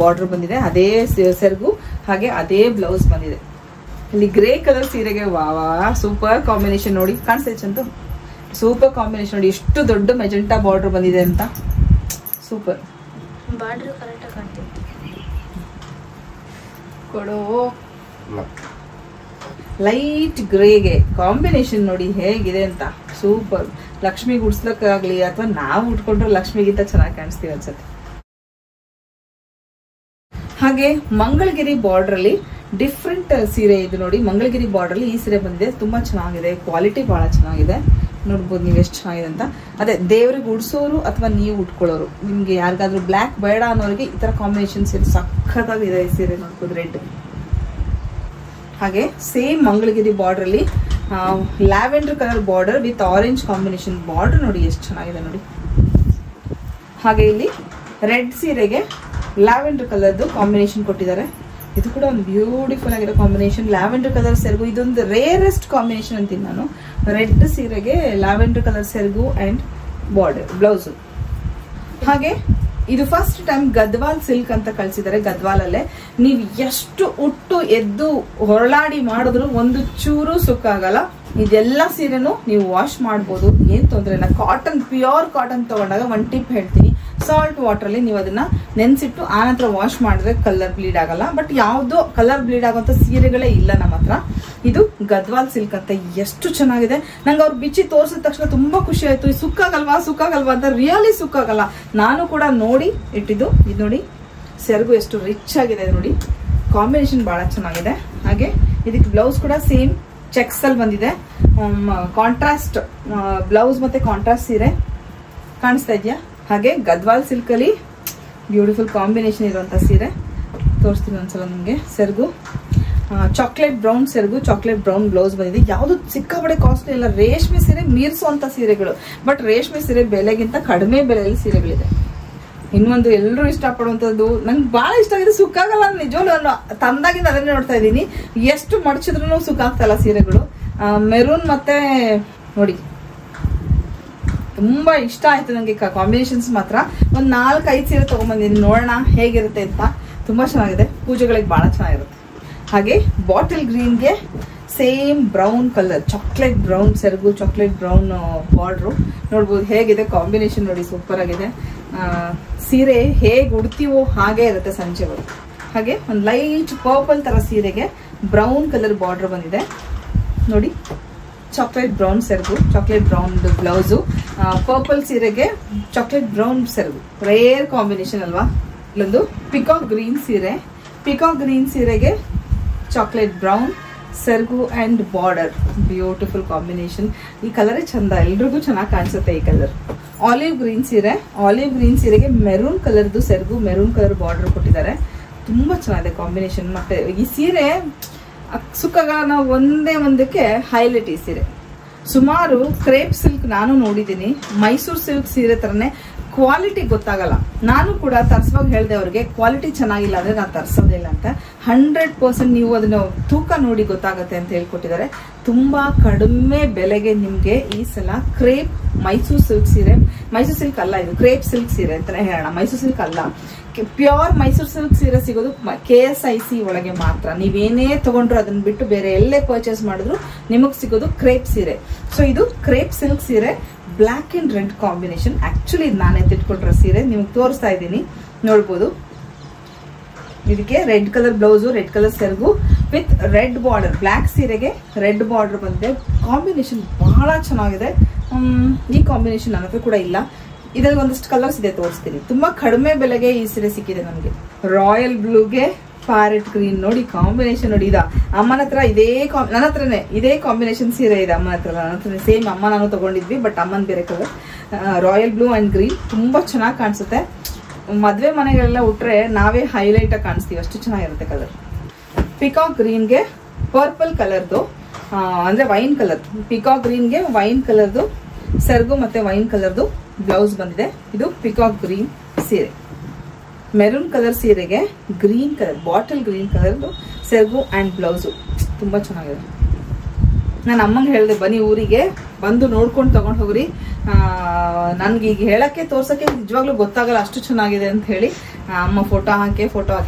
border ಬಂದಿದೆ, ಅದೇ ಸೆರಗು, ಹಾಗೆ ಅದೇ ಬ್ಲೌಸ್ ಬಂದಿದೆ. ಇಲ್ಲಿ ಗ್ರೇ ಕಲರ್ ಸೀರೆಗೆ ವಾ ಸೂಪರ್ ಕಾಂಬಿನೇಷನ್ ನೋಡಿ. ಕಾಣಿಸ್ತದೆ ಚಂತು, ಸೂಪರ್ ಕಾಂಬಿನೇಷನ್ ನೋಡಿ. ಎಷ್ಟು ದೊಡ್ಡ ಮೆಜೆಂಟಾ ಬಾರ್ಡರ್ ಬಂದಿದೆ ಅಂತ, ಸೂಪರ್. ಬಾರ್ಡರ್ ಕರೆಕ್ಟ್ ಆಗಿ ಕಾಣ್ತಿದೆ ಕೊಡೋ. ಲೈಟ್ ಗ್ರೇಗೆ ಕಾಂಬಿನೇಷನ್ ನೋಡಿ ಹೇಗಿದೆ ಅಂತ, ಸೂಪರ್. ಲಕ್ಷ್ಮಿ ಗುಡ್ಸ್ಲಕ್ಕಾಗ್ಲಿ ಅಥವಾ ನಾವು ಉಟ್ಕೊಂಡ್ರೆ ಲಕ್ಷ್ಮಿಗಿಂತ ಚೆನ್ನಾಗಿ ಕಾಣಿಸ್ತೀವಿ ಅನ್ಸುತ್ತೆ. ಹಾಗೆ ಮಂಗಳಗಿರಿ ಬಾರ್ಡರ್ ಅಲ್ಲಿ ಡಿಫ್ರೆಂಟ್ ಸೀರೆ ಇದು ನೋಡಿ. ಮಂಗಳಗಿರಿ ಬಾರ್ಡರ್ ಅಲ್ಲಿ ಈ ಸೀರೆ ಬಂದಿದೆ, ತುಂಬಾ ಚೆನ್ನಾಗಿದೆ, ಕ್ವಾಲಿಟಿ ಬಹಳ ಚೆನ್ನಾಗಿದೆ. ನೋಡ್ಬೋದು ನೀವು ಎಷ್ಟು ಚೆನ್ನಾಗಿದೆ ಅಂತ. ಅದೇ ದೇವ್ರಿಗೆ ಉಡ್ಸೋರು ಅಥವಾ ನೀವು ಉಟ್ಕೊಳ್ಳೋರು, ನಿಮ್ಗೆ ಯಾರಿಗಾದ್ರೂ ಬ್ಲ್ಯಾಕ್ ಬೇಡ ಅನ್ನೋರಿಗೆ ಈ ತರ ಕಾಂಬಿನೇಷನ್ ಸೀರೆ ಸಖತ್ತಾಗಿದೆ. ಈ ಸೀರೆ ನೋಡ್ಬೋದು ರೆಡ್. ಹಾಗೆ ಸೇಮ್ ಮಂಗಳಗಿರಿ ಬಾರ್ಡರ್ ಅಲ್ಲಿ lavender colour border with orange combination border ನೋಡಿ ಎಷ್ಟು ಚೆನ್ನಾಗಿದೆ ನೋಡಿ. ಹಾಗೆ ಇಲ್ಲಿ ರೆಡ್ ಸೀರೆಗೆ ಲ್ಯಾವೆಂಡರ್ ಕಲರ್ದು ಕಾಂಬಿನೇಷನ್ ಕೊಟ್ಟಿದ್ದಾರೆ. ಇದು ಕೂಡ ಒಂದು ಬ್ಯೂಟಿಫುಲ್ ಆಗಿರೋ ಕಾಂಬಿನೇಷನ್. ಲ್ಯಾವೆಂಡರ್ ಕಲರ್ ಸೆರಗು ಇದೊಂದು ರೇರೆಸ್ಟ್ ಕಾಂಬಿನೇಷನ್ ಅಂತೀನಿ ನಾನು. ರೆಡ್ ಸೀರೆಗೆ ಲ್ಯಾವೆಂಡರ್ ಕಲರ್ ಸೆರಗು ಅಂಡ್ ಬಾರ್ಡರ್ ಬ್ಲೌಸ್. ಹಾಗೆ ಇದು ಫಸ್ಟ್ ಟೈಮ್ ಗದ್ವಾಲ್ ಸಿಲ್ಕ್ ಅಂತ ಕಳ್ಸಿದ್ದಾರೆ. ಗದ್ವಾಲ್ ಅಲ್ಲೇ ನೀವು ಎಷ್ಟು ಉಟ್ಟು ಎದ್ದು ಹೊರಳಾಡಿ ಮಾಡಿದ್ರು ಒಂದು ಚೂರು ಸುಕ್ಕ ಆಗಲ್ಲ. ಇದೆಲ್ಲ ಸೀರೆನು ನೀವು ವಾಶ್ ಮಾಡಬಹುದು, ಏನ್ ತೊಂದರೆ ಇಲ್ಲ. ಕಾಟನ್, ಪ್ಯೂರ್ ಕಾಟನ್ ತಗೊಂಡಾಗ ಒಂದ್ ಟಿಪ್ ಹೇಳ್ತೀನಿ, ಸಾಲ್ಟ್ ವಾಟರ್ ಅಲ್ಲಿ ನೀವು ಅದನ್ನ ನೆನ್ಸಿಟ್ಟು ಆನಂತರ ವಾಶ್ ಮಾಡಿದ್ರೆ ಕಲರ್ ಬ್ಲೀಡ್ ಆಗಲ್ಲ. ಬಟ್ ಯಾವ್ದು ಕಲರ್ ಬ್ಲೀಡ್ ಆಗುವಂತ ಸೀರೆಗಳೇ ಇಲ್ಲ ನಮ್ಮ ಹತ್ರ. ಇದು ಗದ್ವಾಲ್ ಸಿಲ್ಕ್ ಅಂತ ಎಷ್ಟು ಚೆನ್ನಾಗಿದೆ. ನಂಗೆ ಅವ್ರು ಬಿಚ್ಚಿ ತೋರ್ಸಿದ ತಕ್ಷಣ ತುಂಬಾ ಖುಷಿ ಆಯ್ತು. ಸುಕ್ಕಾಗಲ್ವಾ ಅಂತ. ರಿಯಲಿ ಸುಕ್ಕಾಗಲ್ಲ. ನಾನು ಕೂಡ ನೋಡಿ ಇಟ್ಟಿದ್ದು. ಇದು ನೋಡಿ ಸೆರಗು ಎಷ್ಟು ರಿಚ್ ಆಗಿದೆ ನೋಡಿ, ಕಾಂಬಿನೇಷನ್ ಬಹಳ ಚೆನ್ನಾಗಿದೆ. ಹಾಗೆ ಇದಕ್ಕೆ ಬ್ಲೌಸ್ ಕೂಡ ಸೇಮ್ ಚೆಕ್ಸ್ ಅಲ್ಲಿ ಬಂದಿದೆ. ಕಾಂಟ್ರಾಸ್ಟ್ ಬ್ಲೌಸ್ ಮತ್ತೆ ಕಾಂಟ್ರಾಸ್ಟ್ ಸೀರೆ ಕಾಣಿಸ್ತಾ ಇದೆಯಾ. ಹಾಗೆ ಗದ್ವಾಲ್ ಸಿಲ್ಕ್ ಅಲ್ಲಿ ಬ್ಯೂಟಿಫುಲ್ ಕಾಂಬಿನೇಷನ್ ಇರುವಂತ ಸೀರೆ ತೋರಿಸ್ತೀನಿ ಒಂದ್ಸಲ ನಿಮ್ಗೆ. ಸೆರಗು ಚಾಕ್ಲೇಟ್ ಬ್ರೌನ್ ಸೆರಗು, ಚಾಕ್ಲೇಟ್ ಬ್ರೌನ್ ಬ್ಲೌಸ್ ಬಂದಿದೆ. ಯಾವ್ದು ಸಿಕ್ಕಾಪಡೆ ಕಾಸ್ಟ್ಲಿ ಇಲ್ಲ, ರೇಷ್ಮೆ ಸೀರೆ ಮೀರಿಸುವಂತ ಸೀರೆಗಳು. ಬಟ್ ರೇಷ್ಮೆ ಸೀರೆ ಬೆಲೆಗಿಂತ ಕಡಿಮೆ ಬೆಲೆಯಲ್ಲಿ ಸೀರೆಗಳಿದೆ. ಇನ್ನೊಂದು ಎಲ್ಲರೂ ಇಷ್ಟಪಡುವಂತದ್ದು, ನಂಗೆ ಬಹಳ ಇಷ್ಟ ಆಗಿದೆ. ಸುಕ್ಕಾಗಲ್ಲ, ನಿಜವಲ್ಲ ತಂದಾಗಿಂದ ಅದನ್ನೇ ನೋಡ್ತಾ ಇದ್ದೀನಿ. ಎಷ್ಟು ಮಡಚಿದ್ರು ಸುಕ್ಕಾಗ್ತಲ್ಲ ಸೀರೆಗಳು. ಮೆರೂನ್ ಮತ್ತೆ ನೋಡಿ ತುಂಬಾ ಇಷ್ಟ ಆಯ್ತು ನಂಗೆ ಕಾಂಬಿನೇಷನ್ಸ್ ಮಾತ್ರ. ಒಂದ್ 4-5 ಸೀರೆ ತಗೊಂಡ್ಬಂದಿದ್ದೀನಿ, ನೋಡೋಣ ಹೇಗಿರುತ್ತೆ ಅಂತ. ತುಂಬಾ ಚೆನ್ನಾಗಿದೆ, ಪೂಜೆಗಳಿಗೆ ಬಹಳ ಚೆನ್ನಾಗಿರುತ್ತೆ. ಹಾಗೆ ಬಾಟಲ್ ಗ್ರೀನ್ಗೆ same brown colour, chocolate brown ಸೆರಗು, ಚಾಕ್ಲೇಟ್ ಬ್ರೌನ್ ಬಾರ್ಡ್ರು ನೋಡ್ಬೋದು ಹೇಗಿದೆ ಕಾಂಬಿನೇಷನ್. ನೋಡಿ ಸೂಪರ್ ಆಗಿದೆ. ಸೀರೆ ಹೇಗೆ ಉಡ್ತೀವೋ ಹಾಗೆ ಇರುತ್ತೆ ಸಂಜೆವರೆಗೂ. ಹಾಗೆ ಒಂದು ಲೈಟ್ ಪರ್ಪಲ್ ತರ ಸೀರೆಗೆ ಬ್ರೌನ್ ಕಲರ್ ಬಾರ್ಡರ್ ಬಂದಿದೆ ನೋಡಿ. ಚಾಕ್ಲೇಟ್ ಬ್ರೌನ್ ಸೆರಗು, ಚಾಕ್ಲೇಟ್ ಬ್ರೌನ್ ಬ್ಲೌಸು, ಪರ್ಪಲ್ ಸೀರೆಗೆ ಚಾಕ್ಲೇಟ್ ಬ್ರೌನ್ ಸೆರಗು, ರೇರ್ ಕಾಂಬಿನೇಷನ್ ಅಲ್ವಾ. ಇಲ್ಲೊಂದು ಪಿಕಾಕ್ ಗ್ರೀನ್ ಸೀರೆ, ಪಿಕಾಕ್ ಗ್ರೀನ್ ಸೀರೆಗೆ ಚಾಕ್ಲೇಟ್ ಬ್ರೌನ್ ಸೆರಗು ಅಂಡ್ ಬಾರ್ಡರ್, ಬ್ಯೂಟಿಫುಲ್ ಕಾಂಬಿನೇಷನ್. ಈ ಕಲರೇ ಚಂದ, ಎಲ್ರಿಗೂ ಚೆನ್ನಾಗಿ ಕಾಣಿಸುತ್ತೆ ಈ ಕಲರ್. ಆಲಿವ್ ಗ್ರೀನ್ ಸೀರೆ, ಆಲಿವ್ ಗ್ರೀನ್ ಸೀರೆಗೆ ಮೆರೂನ್ ಕಲರ್ದು ಸೆರಗು, ಮೆರೂನ್ ಕಲರ್ ಬಾರ್ಡರ್ ಕೊಟ್ಟಿದ್ದಾರೆ. ತುಂಬಾ ಚೆನ್ನಾಗಿದೆ ಕಾಂಬಿನೇಷನ್. ಮತ್ತೆ ಈ ಸೀರೆ ಸುಖಗಾನ ಒಂದಕ್ಕೆ ಹೈಲೈಟ್. ಈ ಸೀರೆ ಸುಮಾರು ಕ್ರೇಪ್ ಸಿಲ್ಕ್ ನಾನು ನೋಡಿದ್ದೀನಿ, ಮೈಸೂರು ಸಿಲ್ಕ್ ಸೀರೆ ತರನೇ ಕ್ವಾಲಿಟಿ ಗೊತ್ತಾಗಲ್ಲ. ನಾನು ಕೂಡ ತರಿಸುವಾಗ ಹೇಳಿದೆ ಅವ್ರಿಗೆ, ಕ್ವಾಲಿಟಿ ಚೆನ್ನಾಗಿಲ್ಲ ಅಂದ್ರೆ ನಾನು ತರಿಸೋದಿಲ್ಲ ಅಂತ. 100% ನೀವು ಅದನ್ನ ತೂಕ ನೋಡಿ ಗೊತ್ತಾಗತ್ತೆ ಅಂತ ಹೇಳ್ಕೊಟ್ಟಿದ್ದಾರೆ. ತುಂಬಾ ಕಡಿಮೆ ಬೆಲೆಗೆ ನಿಮ್ಗೆ ಈ ಸಲ ಕ್ರೇಪ್ ಮೈಸೂರು ಸಿಲ್ಕ್ ಸೀರೆ, ಮೈಸೂರು ಸಿಲ್ಕ್ ಅಲ್ಲ ಇದು, ಕ್ರೇಪ್ ಸಿಲ್ಕ್ ಸೀರೆ ಅಂತಾನೆ ಹೇಳೋಣ, ಮೈಸೂರು ಸಿಲ್ಕ್ ಅಲ್ಲ. ಪ್ಯೂರ್ ಮೈಸೂರು ಸಿಲ್ಕ್ ಸೀರೆ ಸಿಗೋದು KSIC ಒಳಗೆ ಮಾತ್ರ. ನೀವೇನೇ ತಗೊಂಡ್ರು ಅದನ್ನ ಬಿಟ್ಟು ಬೇರೆ ಎಲ್ಲೇ ಪರ್ಚೇಸ್ ಮಾಡಿದ್ರು ನಿಮಗ್ ಸಿಗೋದು ಕ್ರೇಪ್ ಸೀರೆ. ಸೊ ಇದು ಕ್ರೇಪ್ ಸಿಲ್ಕ್ ಸೀರೆ, black and red combination. Actually ಇದು ನಾನೇ ತಿಟ್ಕೊಟ್ರ ಸೀರೆ, ನಿಮ್ಗೆ ತೋರಿಸ್ತಾ ಇದ್ದೀನಿ ನೋಡ್ಬೋದು. ಇದಕ್ಕೆ red colour blouse, red colour ಸೆರಗು ವಿತ್ ರೆಡ್ ಬಾರ್ಡರ್, ಬ್ಲಾಕ್ ಸೀರೆಗೆ ರೆಡ್ ಬಾರ್ಡರ್ ಬಂದಿದೆ. ಕಾಂಬಿನೇಷನ್ ಬಹಳ ಚೆನ್ನಾಗಿದೆ. ಈ ಕಾಂಬಿನೇಷನ್ ನನ್ನ ಹತ್ರ ಕೂಡ ಇಲ್ಲ. ಇದರಲ್ಲಿ ಒಂದಷ್ಟು ಕಲರ್ಸ್ ಇದೆ, ತೋರಿಸ್ತೀನಿ. ತುಂಬಾ ಕಡಿಮೆ ಬೆಲೆಗೆ ಈ ಸೀರೆ ಸಿಕ್ಕಿದೆ ನಮಗೆ. ರಾಯಲ್ ಬ್ಲೂಗೆ ಪ್ಯಾರೆಟ್ ಗ್ರೀನ್ ನೋಡಿ ಕಾಂಬಿನೇಷನ್ ನೋಡಿ. ಇದ ಅಮ್ಮನ ಹತ್ರ ಇದೇ, ನನ್ನ ಹತ್ರನೇ ಇದೇ ಕಾಂಬಿನೇಷನ್ ಸೀರೆ ಇದೆ ಅಮ್ಮನ ಹತ್ರ. ನನ್ನ ಹತ್ರ ಸೇಮ್ ಅಮ್ಮ ನಾನು ತಗೊಂಡಿದ್ವಿ, ಬಟ್ ಅಮ್ಮನ ಬೇರೆ colour. Royal blue and green ತುಂಬಾ ಚೆನ್ನಾಗಿ ಕಾಣಿಸುತ್ತೆ. ಮದ್ವೆ ಮನೆಗಳೆಲ್ಲ ಉಟ್ರೆ ನಾವೇ ಹೈಲೈಟ್ ಆಗಿ ಕಾಣಿಸ್ತೀವಿ, ಅಷ್ಟು ಚೆನ್ನಾಗಿರುತ್ತೆ ಕಲರ್. ಪಿಕಾಕ್ ಗ್ರೀನ್ಗೆ ಪರ್ಪಲ್ ಕಲರ್ದು, ಅಂದ್ರೆ ವೈನ್ ಕಲರ್. ಪಿಕಾಕ್ ಗ್ರೀನ್ಗೆ ವೈನ್ ಕಲರ್ದು ಸೆರಗು ಮತ್ತೆ ವೈನ್ ಕಲರ್ದು ಬ್ಲೌಸ್ ಬಂದಿದೆ. ಇದು ಪಿಕಾಕ್ ಗ್ರೀನ್ ಸೀರೆ. ಮೆರೂನ್ ಕಲರ್ ಸೀರೆಗೆ ಗ್ರೀನ್ ಕಲರ್, ಬಾಟಲ್ ಗ್ರೀನ್ ಕಲರ್ದು ಸೆರಗು ಅಂಡ್ ಬ್ಲೌಸು ತುಂಬಾ ಚೆನ್ನಾಗಿದೆ. ನಾನು ಅಮ್ಮಂಗೆ ಹೇಳಿದೆ, ಬನ್ನಿ ಊರಿಗೆ ಬಂದು ನೋಡ್ಕೊಂಡು ತಗೊಂಡು ಹೋಗ್ರಿ. ನನ್ಗೆ ಈಗ ಹೇಳಕ್ಕೆ ತೋರ್ಸಕ್ಕೆ ನಿಜವಾಗ್ಲೂ ಗೊತ್ತಾಗಲ್ಲ, ಅಷ್ಟು ಚೆನ್ನಾಗಿದೆ ಅಂತ ಹೇಳಿ. ಅಮ್ಮ ಫೋಟೋ ಹಾಕಿ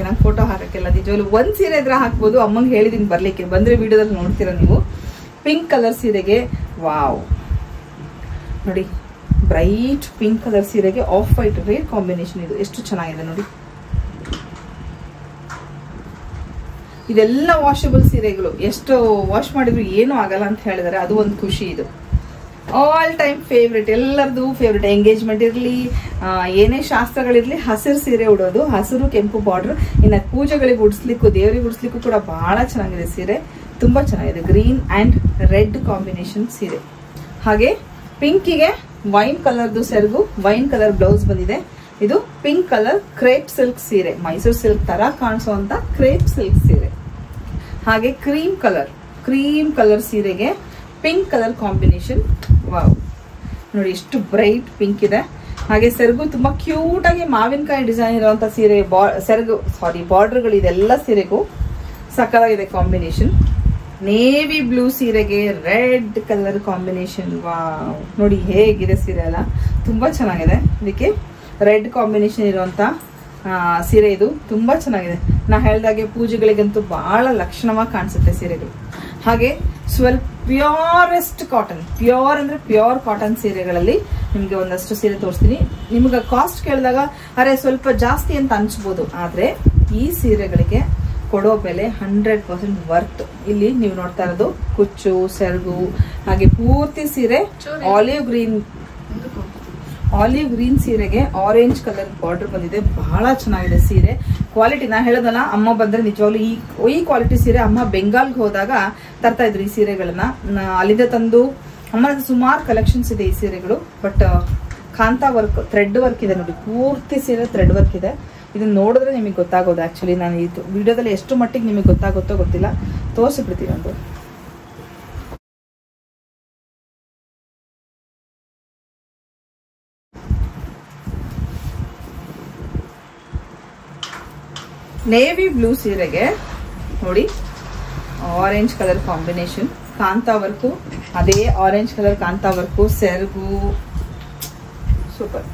ನಂಗೆ ಫೋಟೋ ಹಾಕಕ್ಕೆಲ್ಲ ನಿಜವಾಗ್ಲೂ ಒಂದ್ ಸೀರೆ ಇದ್ರೆ ಹಾಕ್ಬೋದು. ಅಮ್ಮಂಗೆ ಹೇಳಿದೀನಿ ಬರ್ಲಿಕ್ಕೆ, ಬಂದ್ರೆ ವಿಡಿಯೋದಲ್ಲಿ ನೋಡ್ತೀರಾ ನೀವು. ಪಿಂಕ್ ಕಲರ್ ಸೀರೆಗೆ ವಾವ್ ನೋಡಿ, ಬ್ರೈಟ್ ಪಿಂಕ್ ಕಲರ್ ಸೀರೆಗೆ ಆಫ್ ವೈಟ್ ರೇರ್ ಕಾಂಬಿನೇಷನ್. ಇದು ಎಷ್ಟು ಚೆನ್ನಾಗಿದೆ ನೋಡಿ. ಇದೆಲ್ಲ ವಾಷಬಲ್ ಸೀರೆಗಳು, ಎಷ್ಟು ವಾಶ್ ಮಾಡಿದ್ರು ಏನು ಆಗಲ್ಲ ಅಂತ ಹೇಳಿದಾರೆ, ಅದು ಒಂದು ಖುಷಿ. ಇದು ಆಲ್ ಟೈಮ್ ಫೇವ್ರೆಟ್, ಎಲ್ಲರದು ಫೇವ್ರೆಟ್. ಎಂಗೇಜ್ಮೆಂಟ್ ಇರ್ಲಿ, ಏನೇ ಶಾಸ್ತ್ರಗಳಿರ್ಲಿ, ಹಸಿರು ಸೀರೆ ಉಡೋದು, ಹಸಿರು ಕೆಂಪು ಬಾರ್ಡರ್. ಇನ್ನು ಪೂಜೆಗಳಿಗೆ ಉಡಿಸ್ಲಿಕ್ಕೂ ದೇವರಿಗೆ ಉಡಿಸ್ಲಿಕ್ಕೂ ಕೂಡ ಬಹಳ ಚೆನ್ನಾಗಿದೆ ಸೀರೆ, ತುಂಬಾ ಚೆನ್ನಾಗಿದೆ. ಗ್ರೀನ್ ಅಂಡ್ ರೆಡ್ ಕಾಂಬಿನೇಷನ್ ಸೀರೆ. ಹಾಗೆ ಪಿಂಕಿಗೆ ವೈನ್ ಕಲರ್ದು ಸೆರಗು, ವೈನ್ ಕಲರ್ ಬ್ಲೌಸ್ ಬಂದಿದೆ. ಇದು ಪಿಂಕ್ ಕಲರ್ ಕ್ರೇಪ್ ಸಿಲ್ಕ್ ಸೀರೆ, ಮೈಸೂರು ಸಿಲ್ಕ್ ತರ ಕಾಣಿಸುವಂತ ಕ್ರೇಪ್ ಸಿಲ್ಕ್ ಸೀರೆ. ಹಾಗೆ ಕ್ರೀಮ್ ಕಲರ್ ಸೀರೆಗೆ ಪಿಂಕ್ ಕಲರ್ ಕಾಂಬಿನೇಷನ್. ವಾವ್ ನೋಡಿ ಎಷ್ಟು ಬ್ರೈಟ್ ಪಿಂಕ್ ಇದೆ. ಹಾಗೆ ಸೆರಗು ತುಂಬಾ ಕ್ಯೂಟ್ ಆಗಿ ಮಾವಿನಕಾಯಿ ಡಿಸೈನ್ ಇರುವಂತ ಸೀರೆ, ಬಾರ್ಡರ್ಗಳು ಇದೆಲ್ಲ ಸೀರೆಗೂ ಸಕ್ಕತ್ತಾಗಿದೆ ಕಾಂಬಿನೇಷನ್. ನೇವಿ ಬ್ಲೂ ಸೀರೆಗೆ ರೆಡ್ ಕಲರ್ ಕಾಂಬಿನೇಷನ್. ವಾವ್ ನೋಡಿ ಹೇಗಿದೆ ಸೀರೆ ಎಲ್ಲ, ತುಂಬಾ ಚೆನ್ನಾಗಿದೆ. ಇದಕ್ಕೆ ರೆಡ್ ಕಾಂಬಿನೇಷನ್ ಇರುವಂತ ಸೀರೆ, ಇದು ತುಂಬಾ ಚೆನ್ನಾಗಿದೆ. ನಾ ಹೇಳ್ದಾಗೆ ಪೂಜೆಗಳಿಗಂತೂ ಬಹಳ ಲಕ್ಷಣವಾಗಿ ಕಾಣಿಸುತ್ತೆ ಸೀರೆಗಳು. ಹಾಗೆ ಸ್ವಲ್ಪ ಪ್ಯೂರೆಸ್ಟ್ ಕಾಟನ್, ಪ್ಯೂರ್ ಅಂದ್ರೆ ಪ್ಯೂರ್ ಕಾಟನ್ ಸೀರೆಗಳಲ್ಲಿ ನಿಮ್ಗೆ ಒಂದಷ್ಟು ಸೀರೆ ತೋರಿಸ್ತೀನಿ. ನಿಮ್ಗೆ ಕಾಸ್ಟ್ ಕೇಳಿದಾಗ ಅರೆ ಸ್ವಲ್ಪ ಜಾಸ್ತಿ ಅಂತ ಅನ್ಸ್ಬೋದು, ಆದ್ರೆ ಈ ಸೀರೆಗಳಿಗೆ ಕೊಡೋ ಬೆಲೆ 100% ವರ್ತ್. ಇಲ್ಲಿ ನೀವು ನೋಡ್ತಾ ಇರೋದು ಕುಚ್ಚು, ಸೆರಗು, ಹಾಗೆ ಪೂರ್ತಿ ಸೀರೆ ಆಲಿವ್ ಗ್ರೀನ್ ಸೀರೆಗೆ ಆರೆಂಜ್ ಕಲರ್ ಬಾರ್ಡರ್ ಬಂದಿದೆ. ಬಹಳ ಚೆನ್ನಾಗಿದೆ ಸೀರೆ. ಕ್ವಾಲಿಟಿ ನಾ ಹೇಳೋದಲ್ಲ, ಅಮ್ಮ ಬಂದ್ರೆ ನಿಜವಾಗ್ಲೂ ಈ ಕ್ವಾಲಿಟಿ ಸೀರೆ ಅಮ್ಮ ಬೆಂಗಾಲ್ಗೆ ಹೋದಾಗ ತರ್ತಾ ಇದ್ರು ಈ ಸೀರೆಗಳನ್ನ. ಅಲ್ಲಿಂದ ತಂದು ಅಮ್ಮ ಸುಮಾರು ಕಲೆಕ್ಷನ್ಸ್ ಇದೆ ಈ ಸೀರೆಗಳು. But Kanta work, thread work ಇದೆ ನೋಡಿ, ಪೂರ್ತಿ ಸೀರೆ ಥ್ರೆಡ್ ವರ್ಕ್ ಇದೆ. ಇದನ್ನ ನೋಡಿದ್ರೆ ನಿಮಗೆ ಗೊತ್ತಾಗೋದು. ಆಕ್ಚುಲಿ ನಾನು ಇದು ವಿಡಿಯೋದಲ್ಲಿ ಎಷ್ಟು ಮಟ್ಟಿಗೆ ನಿಮಗೆ ಗೊತ್ತಾಗುತ್ತೋ ಗೊತ್ತಿಲ್ಲ, ತೋರಿಸಿಬಿಡ್ತೀನಿ ಒಂದು. ನೇವಿ ಬ್ಲೂ ಸೀರೆಗೆ ನೋಡಿ orange colour combination, kantha work, ಅದೇ ಆರೆಂಜ್ ಕಲರ್ ಕಾಂತಾ ವರ್ಕು, ಸೆರಗು, ಸೂಪರ್.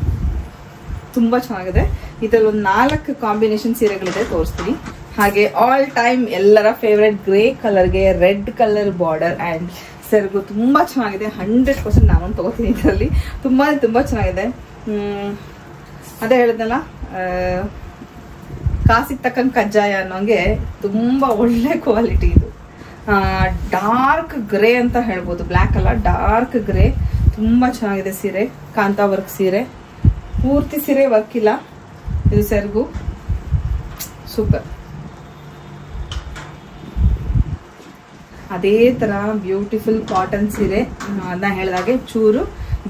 ತುಂಬಾ ಚೆನ್ನಾಗಿದೆ. ಇದ್ರಲ್ಲಿ ಒಂದು 4 ಕಾಂಬಿನೇಷನ್ ಸೀರೆಗಳಿದೆ, ತೋರಿಸ್ತೀನಿ. ಹಾಗೆ ಆಲ್ ಟೈಮ್ ಎಲ್ಲರ ಫೇವ್ರೆಟ್ ಗ್ರೇ ಕಲರ್ಗೆ ರೆಡ್ ಕಲರ್ ಬಾರ್ಡರ್ ಅಂಡ್ ಸೆರಗು ತುಂಬಾ ಚೆನ್ನಾಗಿದೆ. 100% ನಾನೊಂದು ತಗೋತೀನಿ. ಇದರಲ್ಲಿ ತುಂಬಾ ಚೆನ್ನಾಗಿದೆ. ಅದೇ ಹೇಳಿದ್ನಲ್ಲ, ಕಾಸಿಗೆ ತಕ್ಕಂಗೆ ಕಜ್ಜಾಯ ಅನ್ನೋಂಗೆ ತುಂಬಾ ಒಳ್ಳೆ ಕ್ವಾಲಿಟಿ ಇದು. ಡಾರ್ಕ್ ಗ್ರೇ ಅಂತ ಹೇಳ್ಬೋದು, ಬ್ಲ್ಯಾಕ್ ಅಲ್ಲ, ಡಾರ್ಕ್ ಗ್ರೇ. ತುಂಬಾ ಚೆನ್ನಾಗಿದೆ ಸೀರೆ. ಕಾಂತಾ ವರ್ಕ್ ಸೀರೆ, ಪೂರ್ತಿ ಸೀರೆ ವರ್ಕ್ ಇಲ್ಲ. ಇದು ಸೆರಗು ಸೂಪರ್. ಅದೇ ತರ ಬ್ಯೂಟಿಫುಲ್ ಕಾಟನ್ ಸೀರೆ. ಅದನ್ನ ಹೇಳಿದಾಗೆ ಚೂರು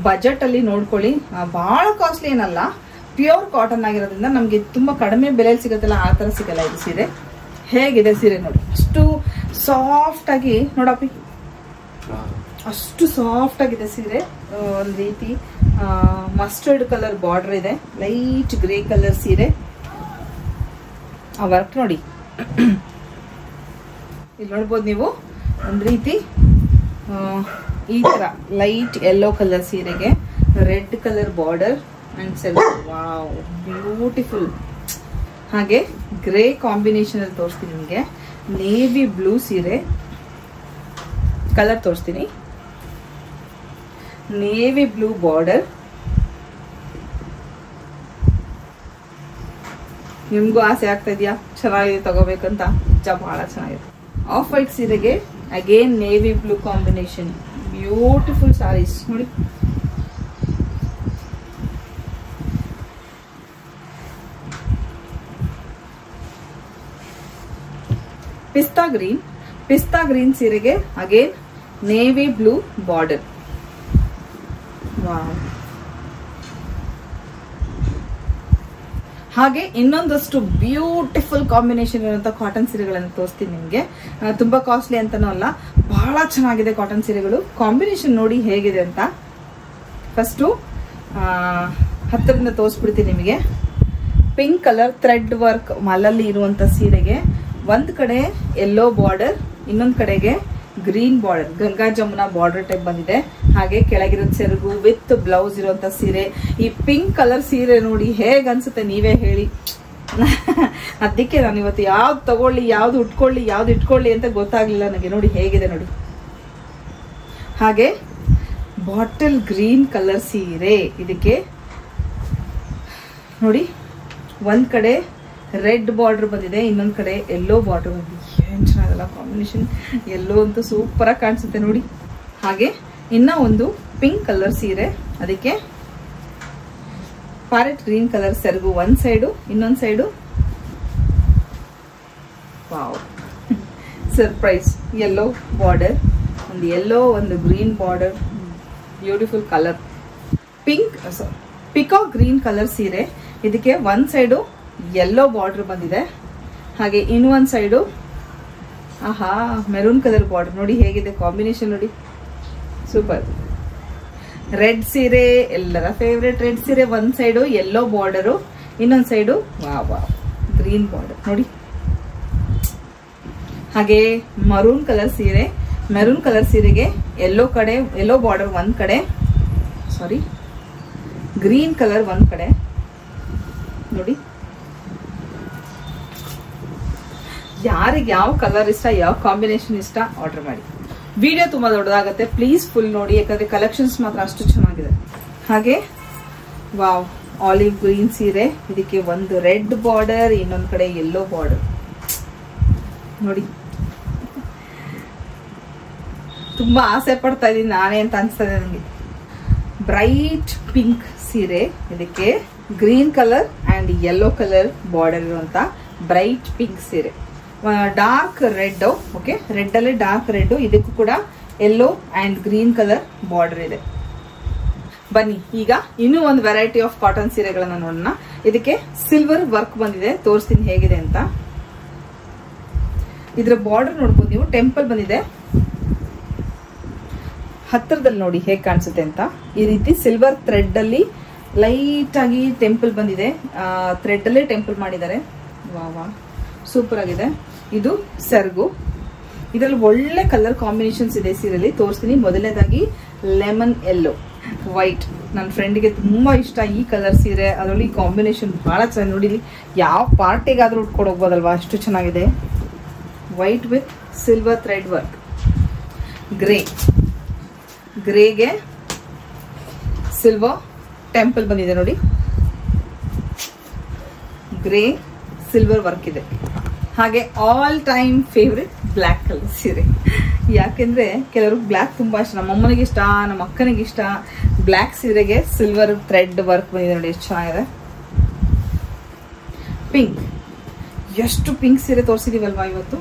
ಬಜೆಟ್ ಅಲ್ಲಿ ನೋಡ್ಕೊಳ್ಳಿ. ಬಹಳ ಕಾಸ್ಟ್ಲಿ ಏನಲ್ಲ, ಪ್ಯೂರ್ ಕಾಟನ್ ಆಗಿರೋದ್ರಿಂದ ನಮ್ಗೆ ತುಂಬಾ ಕಡಿಮೆ ಬೆಲೆಯಲ್ಲಿ ಸಿಗುತ್ತಲ್ಲ, ಆ ತರ ಸಿಗಲ್ಲ ಇದು ಸೀರೆ. ಹೇಗಿದೆ ಸೀರೆ ನೋಡಿ, ಅಷ್ಟು ಸಾಫ್ಟ್ ಆಗಿ ನೋಡಪ್ಪಿ, ಅಷ್ಟು ಸಾಫ್ಟ್ ಆಗಿದೆ ಸೀರೆ. ಒಂದ್ ರೀತಿ ಮಸ್ಟರ್ಡ್ ಕಲರ್ ಬಾರ್ಡರ್ ಇದೆ, ಲೈಟ್ ಗ್ರೇ ಕಲರ್ ಸೀರೆ. ಆ ವರ್ಕ್ ನೋಡಿ, ಇಲ್ಲಿ ನೋಡ್ಬೋದು ನೀವು. ಒಂದ್ ರೀತಿ ಈ ತರ ಲೈಟ್ ಯೆಲ್ಲೋ ಕಲರ್ ಸೀರೆಗೆ red colour border and self. Wow, beautiful. ಹಾಗೆ ಗ್ರೇ ಕಾಂಬಿನೇಷನ್ ಅಲ್ಲಿ ತೋರಿಸ್ತೀನಿ ನಿಮಗೆ. ನೇವಿ ಬ್ಲೂ ಸೀರೆ ಕಲರ್ ತೋರಿಸ್ತೀನಿ. Navy blue border. ನಿಮ್ಗೂ ಆಸೆ ಆಗ್ತಾ ಇದೆಯಾ ಚೆನ್ನಾಗಿದೆ ತಗೋಬೇಕಂತ? ನಿಜ ಬಹಳ ಚೆನ್ನಾಗಿದೆ. ಆಫ್ ವೈಟ್ ಸೀರೆಗೆ again navy blue combination. Beautiful sarees ನೋಡಿ. ಪಿಸ್ತಾ ಗ್ರೀನ್ ಸೀರೆಗೆ again navy blue border. Wow. ಹಾಗೆ ಇನ್ನೊಂದಷ್ಟು ಬ್ಯೂಟಿಫುಲ್ ಕಾಂಬಿನೇಷನ್ ಇರುವಂತ ಕಾಟನ್ ಸೀರೆಗಳನ್ನು ತೋರಿಸ್ತೀನಿ ನಿಮ್ಗೆ. ತುಂಬಾ ಕಾಸ್ಟ್ಲಿ ಅಂತಾನೂ ಅಲ್ಲ, ಬಹಳ ಚೆನ್ನಾಗಿದೆ ಕಾಟನ್ ಸೀರೆಗಳು. ಕಾಂಬಿನೇಷನ್ ನೋಡಿ ಹೇಗಿದೆ ಅಂತ. ಫಸ್ಟು ಹತ್ತರಿಂದ ತೋರಿಸ್ಬಿಡ್ತೀನಿ ನಿಮಗೆ. ಪಿಂಕ್ ಕಲರ್ ಥ್ರೆಡ್ ವರ್ಕ್ ಮಲಲ್ಲಿ ಇರುವಂತ ಸೀರೆಗೆ ಒಂದ್ ಕಡೆ ಯೆಲ್ಲೋ ಬಾರ್ಡರ್, ಇನ್ನೊಂದ್ ಕಡೆಗೆ green border, Ganga Jamuna border type ಬಂದಿದೆ. ಹಾಗೆ ಕೆಳಗಿರೋದ್ ಸೆರಗು ವಿತ್ ಬ್ಲೌಸ್ ಇರುವಂತ ಸೀರೆ. ಈ ಪಿಂಕ್ ಕಲರ್ ಸೀರೆ ನೋಡಿ ಹೇಗ್ ಅನ್ಸುತ್ತೆ ನೀವೇ ಹೇಳಿ. ಅದಕ್ಕೆ ನಾನು ಇವತ್ತು ಯಾವ್ದು ತಗೊಳ್ಳಿ, ಯಾವ್ದು ಉಟ್ಕೊಳ್ಳಿ, ಯಾವ್ದು ಇಟ್ಕೊಳ್ಳಿ ಅಂತ ಗೊತ್ತಾಗ್ಲಿಲ್ಲ ನನಗೆ. ನೋಡಿ ಹೇಗಿದೆ ನೋಡಿ. ಹಾಗೆ ಬಾಟಲ್ ಗ್ರೀನ್ ಕಲರ್ ಸೀರೆ. ಇದಕ್ಕೆ ನೋಡಿ ಒಂದ್ ಕಡೆ ರೆಡ್ ಬಾರ್ಡರ್ ಬಂದಿದೆ, ಇನ್ನೊಂದ್ ಕಡೆ ಯೆಲ್ಲೋ ಬಾರ್ಡರ್ ಬಂದಿದೆ. ಏನ್ ಚೆನ್ನಾಗಲ್ಲ ಕಾಂಬಿನೇಷನ್. ಯೆಲ್ಲೋ ಅಂತೂ ಸೂಪರ್ ಆಗಿ ಕಾಣಿಸುತ್ತೆ ನೋಡಿ. ಹಾಗೆ ಇನ್ನ ಒಂದು ಪಿಂಕ್ ಕಲರ್ ಸೀರೆ, ಅದಕ್ಕೆ ಪ್ಯಾರೆಟ್ ಗ್ರೀನ್ ಕಲರ್ ಸೆರಗು ಒಂದ್ ಸೈಡು, ಇನ್ನೊಂದ್ side wow surprise yellow border. ಒಂದು ಯೆಲ್ಲೋ, ಒಂದು green border. Beautiful colour. Peacock green colour ಸೀರೆ. ಇದಕ್ಕೆ ಒಂದ್ ಸೈಡು ಯೆಲ್ಲೋ ಬಾರ್ಡರ್ ಬಂದಿದೆ, ಹಾಗೆ ಇನ್ನೊಂದ್ ಸೈಡು ಆಹಾ ಮೆರೂನ್ ಕಲರ್ ಬಾರ್ಡರ್. ನೋಡಿ ಹೇಗಿದೆ ಕಾಂಬಿನೇಷನ್ ನೋಡಿ, ಸೂಪರ್. ರೆಡ್ ಸೀರೆ, ಎಲ್ಲರ ಫೇವ್ರೆಟ್ ರೆಡ್ ಸೀರೆ. ಒಂದ್ ಸೈಡು ಯೆಲ್ಲೋ ಬಾರ್ಡರು, ಇನ್ನೊಂದ್ ಸೈಡು ವಾ ಗ್ರೀನ್ ಬಾರ್ಡರ್ ನೋಡಿ. ಹಾಗೆ ಮರೂನ್ ಕಲರ್ ಸೀರೆ. ಮೆರೂನ್ ಕಲರ್ ಸೀರೆಗೆ ಯೆಲ್ಲೋ ಬಾರ್ಡರ್ ಒಂದ್ ಕಡೆ, ಸಾರಿ ಗ್ರೀನ್ ಕಲರ್ ಒಂದ್ ಕಡೆ ನೋಡಿ. ಯಾರಿಗೆ ಯಾವ ಕಲರ್ ಇಷ್ಟ, ಯಾವ ಕಾಂಬಿನೇಷನ್ ಇಷ್ಟ ಆರ್ಡರ್ ಮಾಡಿ. ವಿಡಿಯೋ ತುಂಬಾ ದೊಡ್ಡದಾಗತ್ತೆ, ಪ್ಲೀಸ್ ಫುಲ್ ನೋಡಿ, ಯಾಕಂದ್ರೆ ಕಲೆಕ್ಷನ್ಸ್ ಮಾತ್ರ ಅಷ್ಟು ಚೆನ್ನಾಗಿದೆ. ಹಾಗೆ ವಾವ್ ಆಲಿವ್ ಗ್ರೀನ್ ಸೀರೆ. ಇದಕ್ಕೆ ಒಂದು ರೆಡ್ ಬಾರ್ಡರ್, ಇನ್ನೊಂದ್ ಕಡೆ ಯೆಲ್ಲೋ ಬಾರ್ಡರ್ ನೋಡಿ. ತುಂಬಾ ಆಸೆ ಪಡ್ತಾ ಇದೀನಿ ನಾನೇ ಅಂತ ಅನ್ಸ್ತದೆ ನನಗೆ. ಬ್ರೈಟ್ ಪಿಂಕ್ ಸೀರೆ. ಇದಕ್ಕೆ green colour and yellow colour border ಇರುವಂತ ಬ್ರೈಟ್ ಪಿಂಕ್ ಸೀರೆ. ಡಾರ್ಕ್ ರೆಡ್, ಓಕೆ, ರೆಡ್ ಅಲ್ಲಿ ಡಾರ್ಕ್ ರೆಡ್. ಇದಕ್ಕೂ ಕೂಡ yellow and green colour border ಇದೆ. ಬನ್ನಿ ಈಗ ಇನ್ನೂ ಒಂದು ವೆರೈಟಿ ಆಫ್ ಕಾಟನ್ ಸೀರೆಗಳನ್ನ ನೋಡೋಣ. ಇದಕ್ಕೆ ಸಿಲ್ವರ್ ವರ್ಕ್ ಬಂದಿದೆ, ತೋರಿಸ್ತೀನಿ ಹೇಗಿದೆ ಅಂತ. ಇದ್ರ ಬಾರ್ಡರ್ ನೋಡ್ಬೋದು ನೀವು, ಟೆಂಪಲ್ ಬಂದಿದೆ. ಹತ್ತಿರದಲ್ಲಿ ನೋಡಿ ಹೇಗೆ ಕಾಣಿಸುತ್ತೆ ಅಂತ. ಈ ರೀತಿ ಸಿಲ್ವರ್ ಥ್ರೆಡ್ ಅಲ್ಲಿ ಲೈಟ್ ಆಗಿ ಟೆಂಪಲ್ ಬಂದಿದೆ. ಥ್ರೆಡ್ ಅಲ್ಲೇ ಟೆಂಪಲ್ ಮಾಡಿದ್ದಾರೆ. ವಾ ಸೂಪರ್ ಆಗಿದೆ. ಇದು ಸೆರಗು. ಇದರಲ್ಲಿ ಒಳ್ಳೆ ಕಲರ್ ಕಾಂಬಿನೇಷನ್ಸ್ ಇದೆ ಸೀರೆಯಲ್ಲಿ, ತೋರಿಸ್ತೀನಿ. ಮೊದಲನೇದಾಗಿ ಲೆಮನ್ ಯೆಲ್ಲೋ. ವೈಟ್. ನನ್ನ ಫ್ರೆಂಡ್ಗೆ ತುಂಬಾ ಇಷ್ಟ ಈ ಕಲರ್ ಸೀರೆ, ಅದರಲ್ಲಿ ಕಾಂಬಿನೇಷನ್ ಬಹಳ ಚೆನ್ನಾಗಿ. ನೋಡಿ ಯಾವ ಪಾರ್ಟಿಗಾದ್ರೂ ಉಟ್ಕೊಂಡು ಹೋಗ್ಬೋದಲ್ವಾ, ಅಷ್ಟು ಚೆನ್ನಾಗಿದೆ. White with silver thread work. ಗ್ರೇಗೆ ಸಿಲ್ವರ್ ಟೆಂಪಲ್ ಬಂದಿದೆ ನೋಡಿ. ಗ್ರೇ ಸಿಲ್ವರ್ ವರ್ಕ್ ಇದೆ. ಹಾಗೆ all time favourite black colour ಸೀರೆ. ಯಾಕೆಂದ್ರೆ ಕೆಲವರು ಬ್ಲ್ಯಾಕ್ ತುಂಬಾ ಇಷ್ಟ. ನಮ್ಮ ಅಮ್ಮನಿಗೆ ಇಷ್ಟ, ನಮ್ಮ ಅಕ್ಕನಿಗೆ ಇಷ್ಟ. ಬ್ಲ್ಯಾಕ್ ಸೀರೆಗೆ ಸಿಲ್ವರ್ ಥ್ರೆಡ್ ವರ್ಕ್ ಬಂದಿದೆ ನೋಡಿ, ಎಷ್ಟು ಚೆನ್ನಾಗಿದೆ. ಪಿಂಕ್, ಎಷ್ಟು ಪಿಂಕ್ ಸೀರೆ ತೋರಿಸಿದೀವಲ್ವಾ ಇವತ್ತು.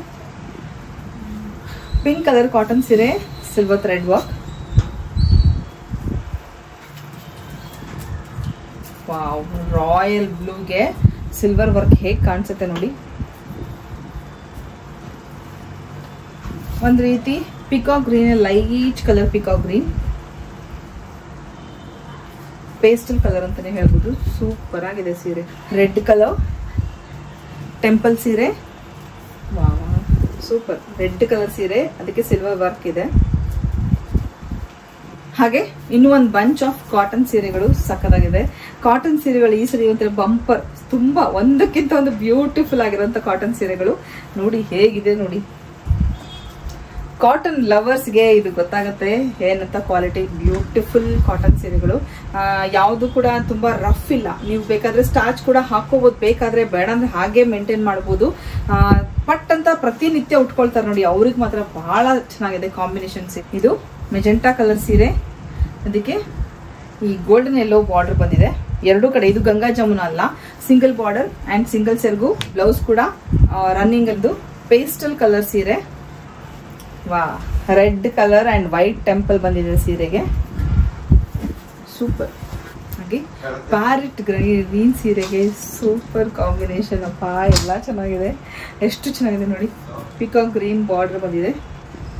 ಪಿಂಕ್ ಕಲರ್ ಕಾಟನ್ ಸೀರೆ, silver thread work. Wow, royal ಬ್ಲೂಗೆ ಸಿಲ್ವರ್ ವರ್ಕ್ ಹೇಗೆ ಕಾಣಿಸುತ್ತೆ ನೋಡಿ. ಒಂದ್ ರೀತಿ peacock green, light colour peacock green, pastel colour ಅಂತಾನೆ ಹೇಳ್ಬೋದು. ಸೂಪರ್ ಆಗಿದೆ ಸೀರೆ. ರೆಡ್ ಕಲರ್ ಟೆಂಪಲ್ ಸೀರೆ. Wow, super. ರೆಡ್ ಕಲರ್ ಸೀರೆ, ಅದಕ್ಕೆ ಸಿಲ್ವರ್ ವರ್ಕ್ ಇದೆ. ಹಾಗೆ ಇನ್ನೂ ಒಂದು ಬಂಚ್ ಆಫ್ ಕಾಟನ್ ಸೀರೆಗಳು ಸಕ್ಕತ್ತಾಗಿದೆ. ಕಾಟನ್ ಸೀರೆಗಳು ಈ ಸರಿ ಒಂಥರ ಬಂಪರ್, ತುಂಬಾ ಒಂದಕ್ಕಿಂತ ಒಂದು ಬ್ಯೂಟಿಫುಲ್ ಆಗಿರುವಂತ ಕಾಟನ್ ಸೀರೆಗಳು ನೋಡಿ ಹೇಗಿದೆ ನೋಡಿ. ಕಾಟನ್ ಲವರ್ಸ್ಗೆ ಇದು ಗೊತ್ತಾಗುತ್ತೆ ಏನಂತ ಕ್ವಾಲಿಟಿ. ಬ್ಯೂಟಿಫುಲ್ ಕಾಟನ್ ಸೀರೆಗಳು, ಯಾವುದು ಕೂಡ ತುಂಬಾ ರಫ್ ಇಲ್ಲ. ನೀವು ಬೇಕಾದ್ರೆ ಸ್ಟಾರ್ಚ್ ಕೂಡ ಹಾಕೋಬಹುದು, ಬೇಕಾದ್ರೆ ಬೇಡ ಅಂದ್ರೆ ಹಾಗೆ ಮೇಂಟೈನ್ ಮಾಡಬಹುದು. ಪಟ್ ಅಂತ ಪ್ರತಿನಿತ್ಯ ಉಟ್ಕೊಳ್ತಾರೆ ನೋಡಿ, ಅವ್ರಿಗೆ ಮಾತ್ರ ಬಹಳ ಚೆನ್ನಾಗಿದೆ ಕಾಂಬಿನೇಷನ್ಸ್. ಇದು ಮೆಜೆಂಟಾ ಕಲರ್ ಸೀರೆ, ಅದಕ್ಕೆ ಈ ಗೋಲ್ಡನ್ ಯೆಲ್ಲೋ ಬಾರ್ಡರ್ ಬಂದಿದೆ ಎರಡು ಕಡೆ. ಇದು ಗಂಗಾ ಜಮುನಾ ಅಲ್ಲ, ಸಿಂಗಲ್ ಬಾರ್ಡರ್ ಅಂಡ್ ಸಿಂಗಲ್ ಸೆರ್ಗು. ಬ್ಲೌಸ್ ಕೂಡ ರನ್ನಿಂಗ್ ಅದು. ಪೇಸ್ಟಲ್ ಕಲರ್ ಸೀರೆ. ವಾ, red colour and white temple ಬಂದಿದೆ ಸೀರೆಗೆ, ಸೂಪರ್. ಹಾಗೆ ಪ್ಯಾರೆಟ್ ಗ್ರೀನ್ ಸೀರೆಗೆ ಸೂಪರ್ ಕಾಂಬಿನೇಷನ್. ಅಪ್ಪ, ಎಲ್ಲ ಚೆನ್ನಾಗಿದೆ, ಎಷ್ಟು ಚೆನ್ನಾಗಿದೆ ನೋಡಿ. ಪಿಕಾಕ್ ಗ್ರೀನ್ ಬಾರ್ಡರ್ ಬಂದಿದೆ.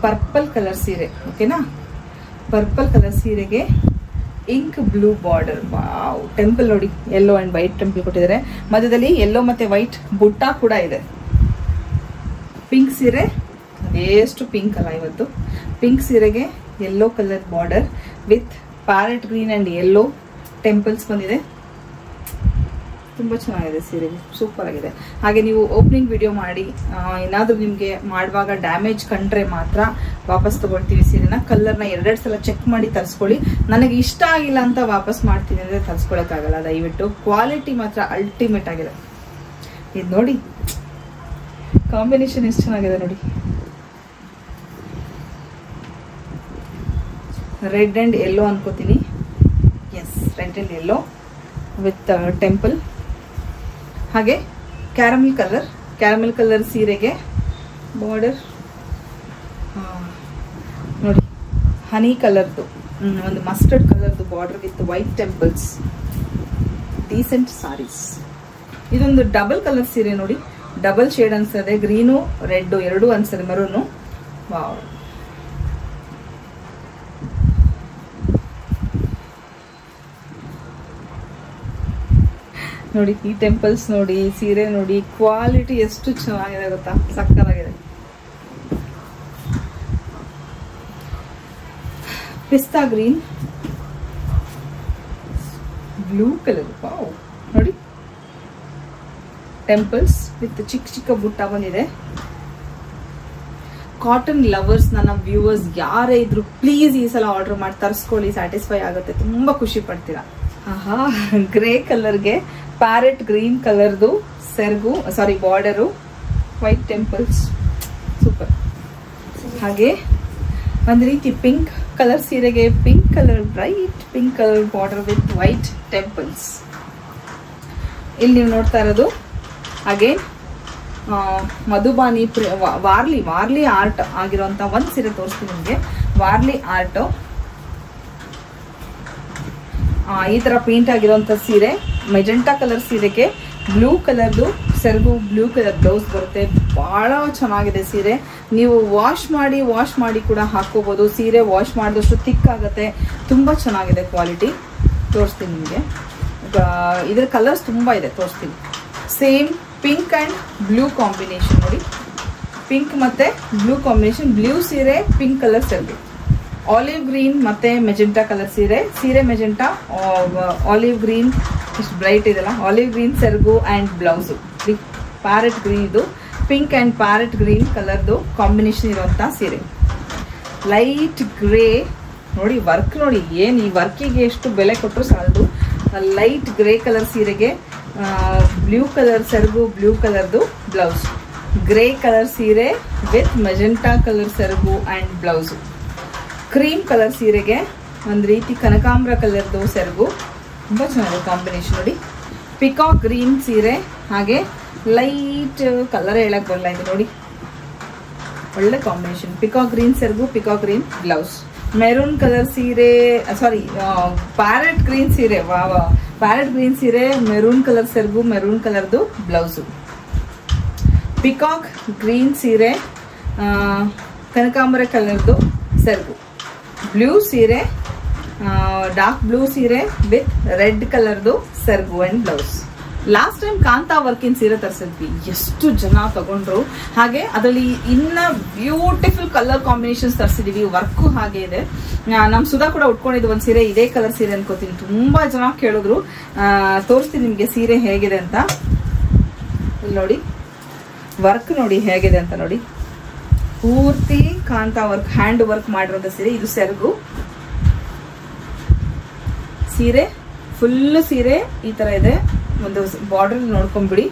ಪರ್ಪಲ್ ಕಲರ್ ಸೀರೆ, ಓಕೆನಾ. ಪರ್ಪಲ್ ಕಲರ್ ಸೀರೆಗೆ ink blue border. Wow, temple ನೋಡಿ, ಯೆಲ್ಲೋ ಅಂಡ್ ವೈಟ್ ಟೆಂಪಲ್ ಕೊಟ್ಟಿದ್ದಾರೆ. ಮಧ್ಯದಲ್ಲಿ ಯೆಲ್ಲೋ ಮತ್ತೆ ವೈಟ್ ಬುಟ್ಟ ಕೂಡ ಇದೆ. ಪಿಂಕ್ ಸೀರೆ, ಎಷ್ಟು ಪಿಂಕ್ ಅಲ್ಲ ಇವತ್ತು. ಪಿಂಕ್ ಸೀರೆಗೆ yellow colour border with parrot green and yellow temples ಬಂದಿದೆ. ತುಂಬಾ ಚೆನ್ನಾಗಿದೆ ಸೀರೆ, ಸೂಪರ್ ಆಗಿದೆ. ಹಾಗೆ ನೀವು ಓಪನಿಂಗ್ ವಿಡಿಯೋ ಮಾಡಿ ಏನಾದ್ರೂ ನಿಮ್ಗೆ ಮಾಡುವಾಗ ಡ್ಯಾಮೇಜ್ ಕಂಡ್ರೆ ಮಾತ್ರ ವಾಪಸ್ ತಗೊಳ್ತೀವಿ ಸೀರೆನ. ಕಲರ್ನ ಎರಡೆರಡು ಸಲ ಚೆಕ್ ಮಾಡಿ ತರಿಸ್ಕೊಳ್ಳಿ. ನನಗೆ ಇಷ್ಟ ಆಗಿಲ್ಲ ಅಂತ ವಾಪಸ್ ಮಾಡ್ತೀನಿ ಅಂದ್ರೆ ತರಿಸ್ಕೊಳಕ್ಕಾಗಲ್ಲ, ದಯವಿಟ್ಟು. ಕ್ವಾಲಿಟಿ ಮಾತ್ರ ಅಲ್ಟಿಮೇಟ್ ಆಗಿದೆ. ಇದು ನೋಡಿ, ಕಾಂಬಿನೇಷನ್ ಎಷ್ಟು ಚೆನ್ನಾಗಿದೆ ನೋಡಿ. ರೆಡ್ ಅಂಡ್ ಯೆಲ್ಲೋ ಅನ್ಕೋತೀನಿ. Yes, red and yellow with temple. ಹಾಗೆ ಕ್ಯಾರಮೆಲ್ ಕಲರ್ ಸೀರೆಗೆ ಬಾರ್ಡರ್ ನೋಡಿ, ಹನಿ ಕಲರ್ದು, ಒಂದು ಮಸ್ಟರ್ಡ್ ಕಲರ್ದು border with white temples. Decent sarees. ಇದೊಂದು ಡಬಲ್ ಕಲರ್ ಸೀರೆ ನೋಡಿ, ಡಬಲ್ ಶೇಡ್ ಅನ್ಸದೆ. ಗ್ರೀನು ರೆಡ್ ಎರಡು ಅನ್ಸದೆ, ಮರೂನು. ವಾವ್, ನೋಡಿ ಈ ಟೆಂಪಲ್ಸ್ ನೋಡಿ, ಸೀರೆ ನೋಡಿ, ಕ್ವಾಲಿಟಿ ಎಷ್ಟು ಚೆನ್ನಾಗಿದೆ ಗೊತ್ತಾ, ಸಕ್ಕತ್ತಾಗಿದೆ. ಪಿಸ್ತಾ ಗ್ರೀನ್, ಬ್ಲೂ ಕಲರ್. ವಾವ್, ನೋಡಿ ಟೆಂಪಲ್ಸ್ ವಿತ್ ಚಿಕ್ಕ ಚಿಕ್ಕ ಬುಟ್ಟ ಬಂದಿದೆ. ಕಾಟನ್ ಲವರ್ಸ್, ನನ್ನ ವ್ಯೂವರ್ಸ್ ಯಾರೇ ಇದ್ರು ಪ್ಲೀಸ್ ಈ ಸಲ ಆರ್ಡರ್ ಮಾಡಿ ತರಿಸ್ಕೊಳ್ಳಿ, ಸ್ಯಾಟಿಸ್ಫೈ ಆಗುತ್ತೆ, ತುಂಬಾ ಖುಷಿ ಪಡ್ತೀರಾ. ಆಹಾ, ಗ್ರೇ ಕಲರ್ಗೆ ಪ್ಯಾರೆಟ್ ಗ್ರೀನ್ ಕಲರ್ದು ಸೆರ್ಗು, ಸಾರಿ ಬಾರ್ಡರು, ವೈಟ್ ಟೆಂಪಲ್ಸ್, ಸೂಪರ್. ಹಾಗೆ ಒಂದು ರೀತಿ ಪಿಂಕ್ ಕಲರ್ ಸೀರೆಗೆ pink colour, bright pink colour border with white temples. ಇಲ್ಲಿ ನೀವು ನೋಡ್ತಾ ಇರೋದು ಹಾಗೆ ಮಧುಬಾನಿ ವಾರ್ಲಿ ಆರ್ಟ್ ಆಗಿರುವಂತ ಒಂದು ಸೀರೆ ತೋರಿಸ್ತೀನಿ ನಿಮಗೆ. ವಾರ್ಲಿ ಆರ್ಟ್ ಈ ತರ ಪೇಂಟ್ ಆಗಿರುವಂತ ಸೀರೆ. ಮೆಜೆಂಟಾ ಕಲರ್ ಸೀರೆಗೆ ಬ್ಲೂ ಕಲರ್ದು ಸೆರ್ಗು, ಬ್ಲೂ ಕಲರ್ ಬ್ಲೌಸ್ ಬರುತ್ತೆ. ಬಹಳ ಚೆನ್ನಾಗಿದೆ ಸೀರೆ. ನೀವು ವಾಶ್ ಮಾಡಿ ಕೂಡ ಹಾಕೋಬಹುದು. ಸೀರೆ ವಾಶ್ ಮಾಡಿದಷ್ಟು ಥಿಕ್ ಆಗುತ್ತೆ, ತುಂಬಾ ಚೆನ್ನಾಗಿದೆ ಕ್ವಾಲಿಟಿ. ತೋರಿಸ್ತೀನಿ ನಿಮಗೆ. ಇದರ ಕಲರ್ಸ್ ತುಂಬಾ ಇದೆ, ತೋರಿಸ್ತೀನಿ. Same pink and blue combination ನೋಡಿ. ಪಿಂಕ್ ಮತ್ತೆ ಬ್ಲೂ ಕಾಂಬಿನೇಷನ್. ಬ್ಲೂ ಸೀರೆ, ಪಿಂಕ್ ಕಲರ್ ಸೆರ್ಗು. ಆಲಿವ್ ಗ್ರೀನ್ ಮತ್ತೆ ಮೆಜೆಂಟಾ ಕಲರ್ ಸೀರೆ ಮೆಜೆಂಟಾ, ಆಲಿವ್ ಗ್ರೀನ್ ಇಷ್ಟು ಬ್ರೈಟ್ ಇದೆಲ್ಲ, ಆಲಿವ್ ಗ್ರೀನ್ ಸೆರಗು ಅಂಡ್ ಬ್ಲೌಸು ಪ್ಯಾರೆಟ್ ಗ್ರೀನ್, ಇದು ಪಿಂಕ್ ಅಂಡ್ ಪ್ಯಾರೆಟ್ ಗ್ರೀನ್ ಕಲರ್ದು ಕಾಂಬಿನೇಷನ್ ಇರುವಂತ ಸೀರೆ. ಲೈಟ್ ಗ್ರೇ ನೋಡಿ, ವರ್ಕ್ ನೋಡಿ, ಏನ್ ಈ ವರ್ಕಿಗೆ ಎಷ್ಟು ಬೆಲೆ ಕೊಟ್ಟರು ಸಾಲದು. ಲೈಟ್ ಗ್ರೇ ಕಲರ್ ಸೀರೆಗೆ ಬ್ಲೂ ಕಲರ್ ಸೆರಗು, ಬ್ಲೂ ಕಲರ್ದು ಬ್ಲೌಸ್. ಗ್ರೇ ಕಲರ್ ಸೀರೆ ವಿತ್ ಮೆಜೆಂಟಾ ಕಲರ್ ಸೆರಗು ಅಂಡ್ ಬ್ಲೌಸು. ಕ್ರೀಮ್ ಕಲರ್ ಸೀರೆಗೆ ಒಂದು ರೀತಿ ಕನಕಾಂಬ್ರ ಕಲರ್ದು ಸೆರಗು, ತುಂಬಾ ಚೆನ್ನಾಗಿದೆ ಕಾಂಬಿನೇಷನ್ ನೋಡಿ. ಪಿಕಾಕ್ ಗ್ರೀನ್ ಸೀರೆ, ಹಾಗೆ ಲೈಟ್ ಕಲರ್ ಹೇಳಕ್ ಬರಲ್ಲ ಇದು ನೋಡಿ, ಒಳ್ಳೆ ಕಾಂಬಿನೇಷನ್. ಪಿಕಾಕ್ ಗ್ರೀನ್ ಸೆರಗು, peacock green blouse. Maroon colour ಸೀರೆ, ಸಾರಿ ಪ್ಯಾರೆಟ್ ಗ್ರೀನ್ ಸೀರೆ, ಪ್ಯಾರೆಟ್ ಗ್ರೀನ್ ಸೀರೆ, ಮೆರೂನ್ ಕಲರ್ ಸೆರಗು, ಮೆರೂನ್ ಕಲರ್ದು ಬ್ಲೌಸು. ಪಿಕಾಕ್ ಗ್ರೀನ್ ಸೀರೆ, ಕನಕಾಂಬರ ಕಲರ್ದು ಸೆರಗು. ಬ್ಲೂ ಸೀರೆ, ಡಾರ್ಕ್ ಬ್ಲೂ ಸೀರೆ ವಿತ್ ರೆಡ್ ಕಲರ್ದು ಸೆರಗು and blouse. Last time kantha ವರ್ಕಿನ್ ಸೀರೆ ತರಿಸಿದ್ವಿ, ಎಷ್ಟು ಜನ ತಗೊಂಡ್ರು. ಹಾಗೆ ಅದರಲ್ಲಿ ಇನ್ನ ಬ್ಯೂಟಿಫುಲ್ ಕಲರ್ ಕಾಂಬಿನೇಷನ್ಸ್ ತರಿಸಿದೀವಿ, ವರ್ಕು ಹಾಗೆ ಇದೆ. ನಮ್ ಸುಧಾ ಕೂಡ ಉಟ್ಕೊಂಡಿದ್ದು ಒಂದ್ ಸೀರೆ, ಇದೇ ಕಲರ್ ಸೀರೆ ಅನ್ಕೋತೀನಿ. ತುಂಬಾ ಜನ ಕೇಳಿದ್ರು, ತೋರಿಸ್ತೀನಿ ನಿಮ್ಗೆ ಸೀರೆ ಹೇಗಿದೆ ಅಂತ. ಇಲ್ಲಿ ನೋಡಿ, ವರ್ಕ್ ನೋಡಿ ಹೇಗಿದೆ ಅಂತ ನೋಡಿ, ಪೂರ್ತಿ ಕಾಂತಾ ವರ್ಕ್, ಹ್ಯಾಂಡ್ ವರ್ಕ್ ಮಾಡಿರೋಂಥ ಸೀರೆ. ಇದು ಸೆರಗು, ಸೀರೆ ಫುಲ್ ಸೀರೆ ಈ ತರ ಇದೆ. ಒಂದು ಬಾರ್ಡರ್ ನೋಡ್ಕೊಂಡ್ಬಿಡಿ.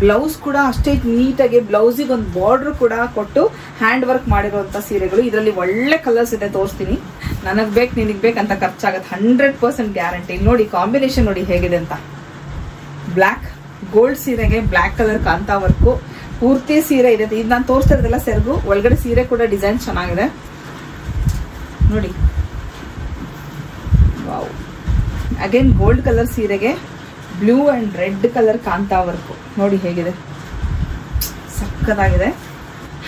ಬ್ಲೌಸ್ ಕೂಡ ಅಷ್ಟೇ ನೀಟಾಗಿ, ಬ್ಲೌಸಿಗೆ ಒಂದು ಬಾರ್ಡರ್ ಕೂಡ ಕೊಟ್ಟು ಹ್ಯಾಂಡ್ ವರ್ಕ್ ಮಾಡಿರುವಂತ ಸೀರೆಗಳು. ಇದರಲ್ಲಿ ಒಳ್ಳೆ ಕಲರ್ಸ್ ಇದೆ, ತೋರಿಸ್ತೀನಿ. ನನಗ್ ಬೇಕು ನಿನಗ್ ಬೇಕಂತ ಖರ್ಚಾಗತ್ತೆ, 100% ಗ್ಯಾರಂಟಿ. ನೋಡಿ ಕಾಂಬಿನೇಷನ್ ನೋಡಿ ಹೇಗಿದೆ ಅಂತ. ಬ್ಲಾಕ್ ಗೋಲ್ಡ್ ಸೀರೆಗೆ ಬ್ಲಾಕ್ ಕಲರ್ ಕಾಂತಾ ವರ್ಕು, ಪೂರ್ತಿ ಸೀರೆ ಇದೆ. ಇದು ನಾನು ತೋರಿಸ್ತಾ ಇರೋದೆಲ್ಲ ಸೆರಗು, ಒಳಗಡೆ ಸೀರೆ ಕೂಡ ಡಿಸೈನ್ ಚೆನ್ನಾಗಿದೆ ನೋಡಿ. ವಾವ್. ಅಗೇನ್ ಗೋಲ್ಡ್ ಕಲರ್ ಸೀರೆಗೆ blue and red colour kantha work ನೋಡಿ ಹೇಗಿದೆ, ಸಕ್ಕದಾಗಿದೆ.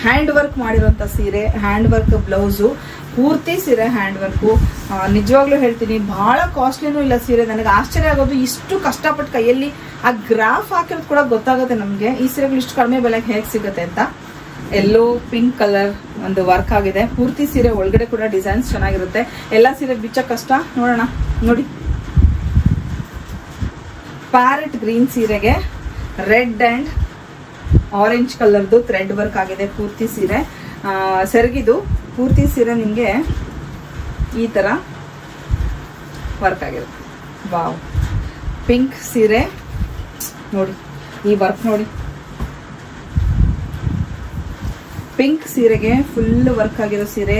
ಹ್ಯಾಂಡ್ ವರ್ಕ್ ಮಾಡಿರುವಂತ ಸೀರೆ, ಹ್ಯಾಂಡ್ ವರ್ಕ್ ಬ್ಲೌಸು, ಪೂರ್ತಿ ಸೀರೆ ಹ್ಯಾಂಡ್ ವರ್ಕು. ನಿಜವಾಗ್ಲೂ ಹೇಳ್ತೀನಿ, ಬಹಳ ಕಾಸ್ಟ್ಲಿನೂ ಇಲ್ಲ ಸೀರೆ. ನನಗೆ ಆಶ್ಚರ್ಯ ಆಗೋದು, ಇಷ್ಟು ಕಷ್ಟಪಟ್ಟು ಕೈಯಲ್ಲಿ ಆ ಗ್ರಾಫ್ ಹಾಕಿರೋದು ಕೂಡ ಗೊತ್ತಾಗುತ್ತೆ ನಮ್ಗೆ, ಈ ಸೀರೆಗಳು ಇಷ್ಟು ಕಡಿಮೆ ಬೆಲೆಗೆ ಹೇಗೆ ಸಿಗುತ್ತೆ ಅಂತ. ಎಲ್ಲೋ ಪಿಂಕ್ ಕಲರ್ ಒಂದು ವರ್ಕ್ ಆಗಿದೆ, ಪೂರ್ತಿ ಸೀರೆ ಒಳಗಡೆ ಕೂಡ ಡಿಸೈನ್ಸ್ ಚೆನ್ನಾಗಿರುತ್ತೆ. ಎಲ್ಲಾ ಸೀರೆ ಬಿಚ್ಚ ಕಷ್ಟ, ನೋಡೋಣ ನೋಡಿ. ಪ್ಯಾರೆಟ್ ಗ್ರೀನ್ ಸೀರೆಗೆ ರೆಡ್ ಅಂಡ್ ಆರೆಂಜ್ ಕಲರ್ದು ಥ್ರೆಡ್ ವರ್ಕ್ ಆಗಿದೆ ಪೂರ್ತಿ ಸೀರೆ. ಸೆರಗಿದು ಪೂರ್ತಿ ಸೀರೆ ನಿಮ್ಗೆ ಈ ತರ ವರ್ಕ್ ಆಗಿದೆ. ವಾವ್. ಪಿಂಕ್ ಸೀರೆ ನೋಡಿ, ಈ ವರ್ಕ್ ನೋಡಿ, ಪಿಂಕ್ ಸೀರೆಗೆ ಫುಲ್ ವರ್ಕ್ ಆಗಿರೋ ಸೀರೆ.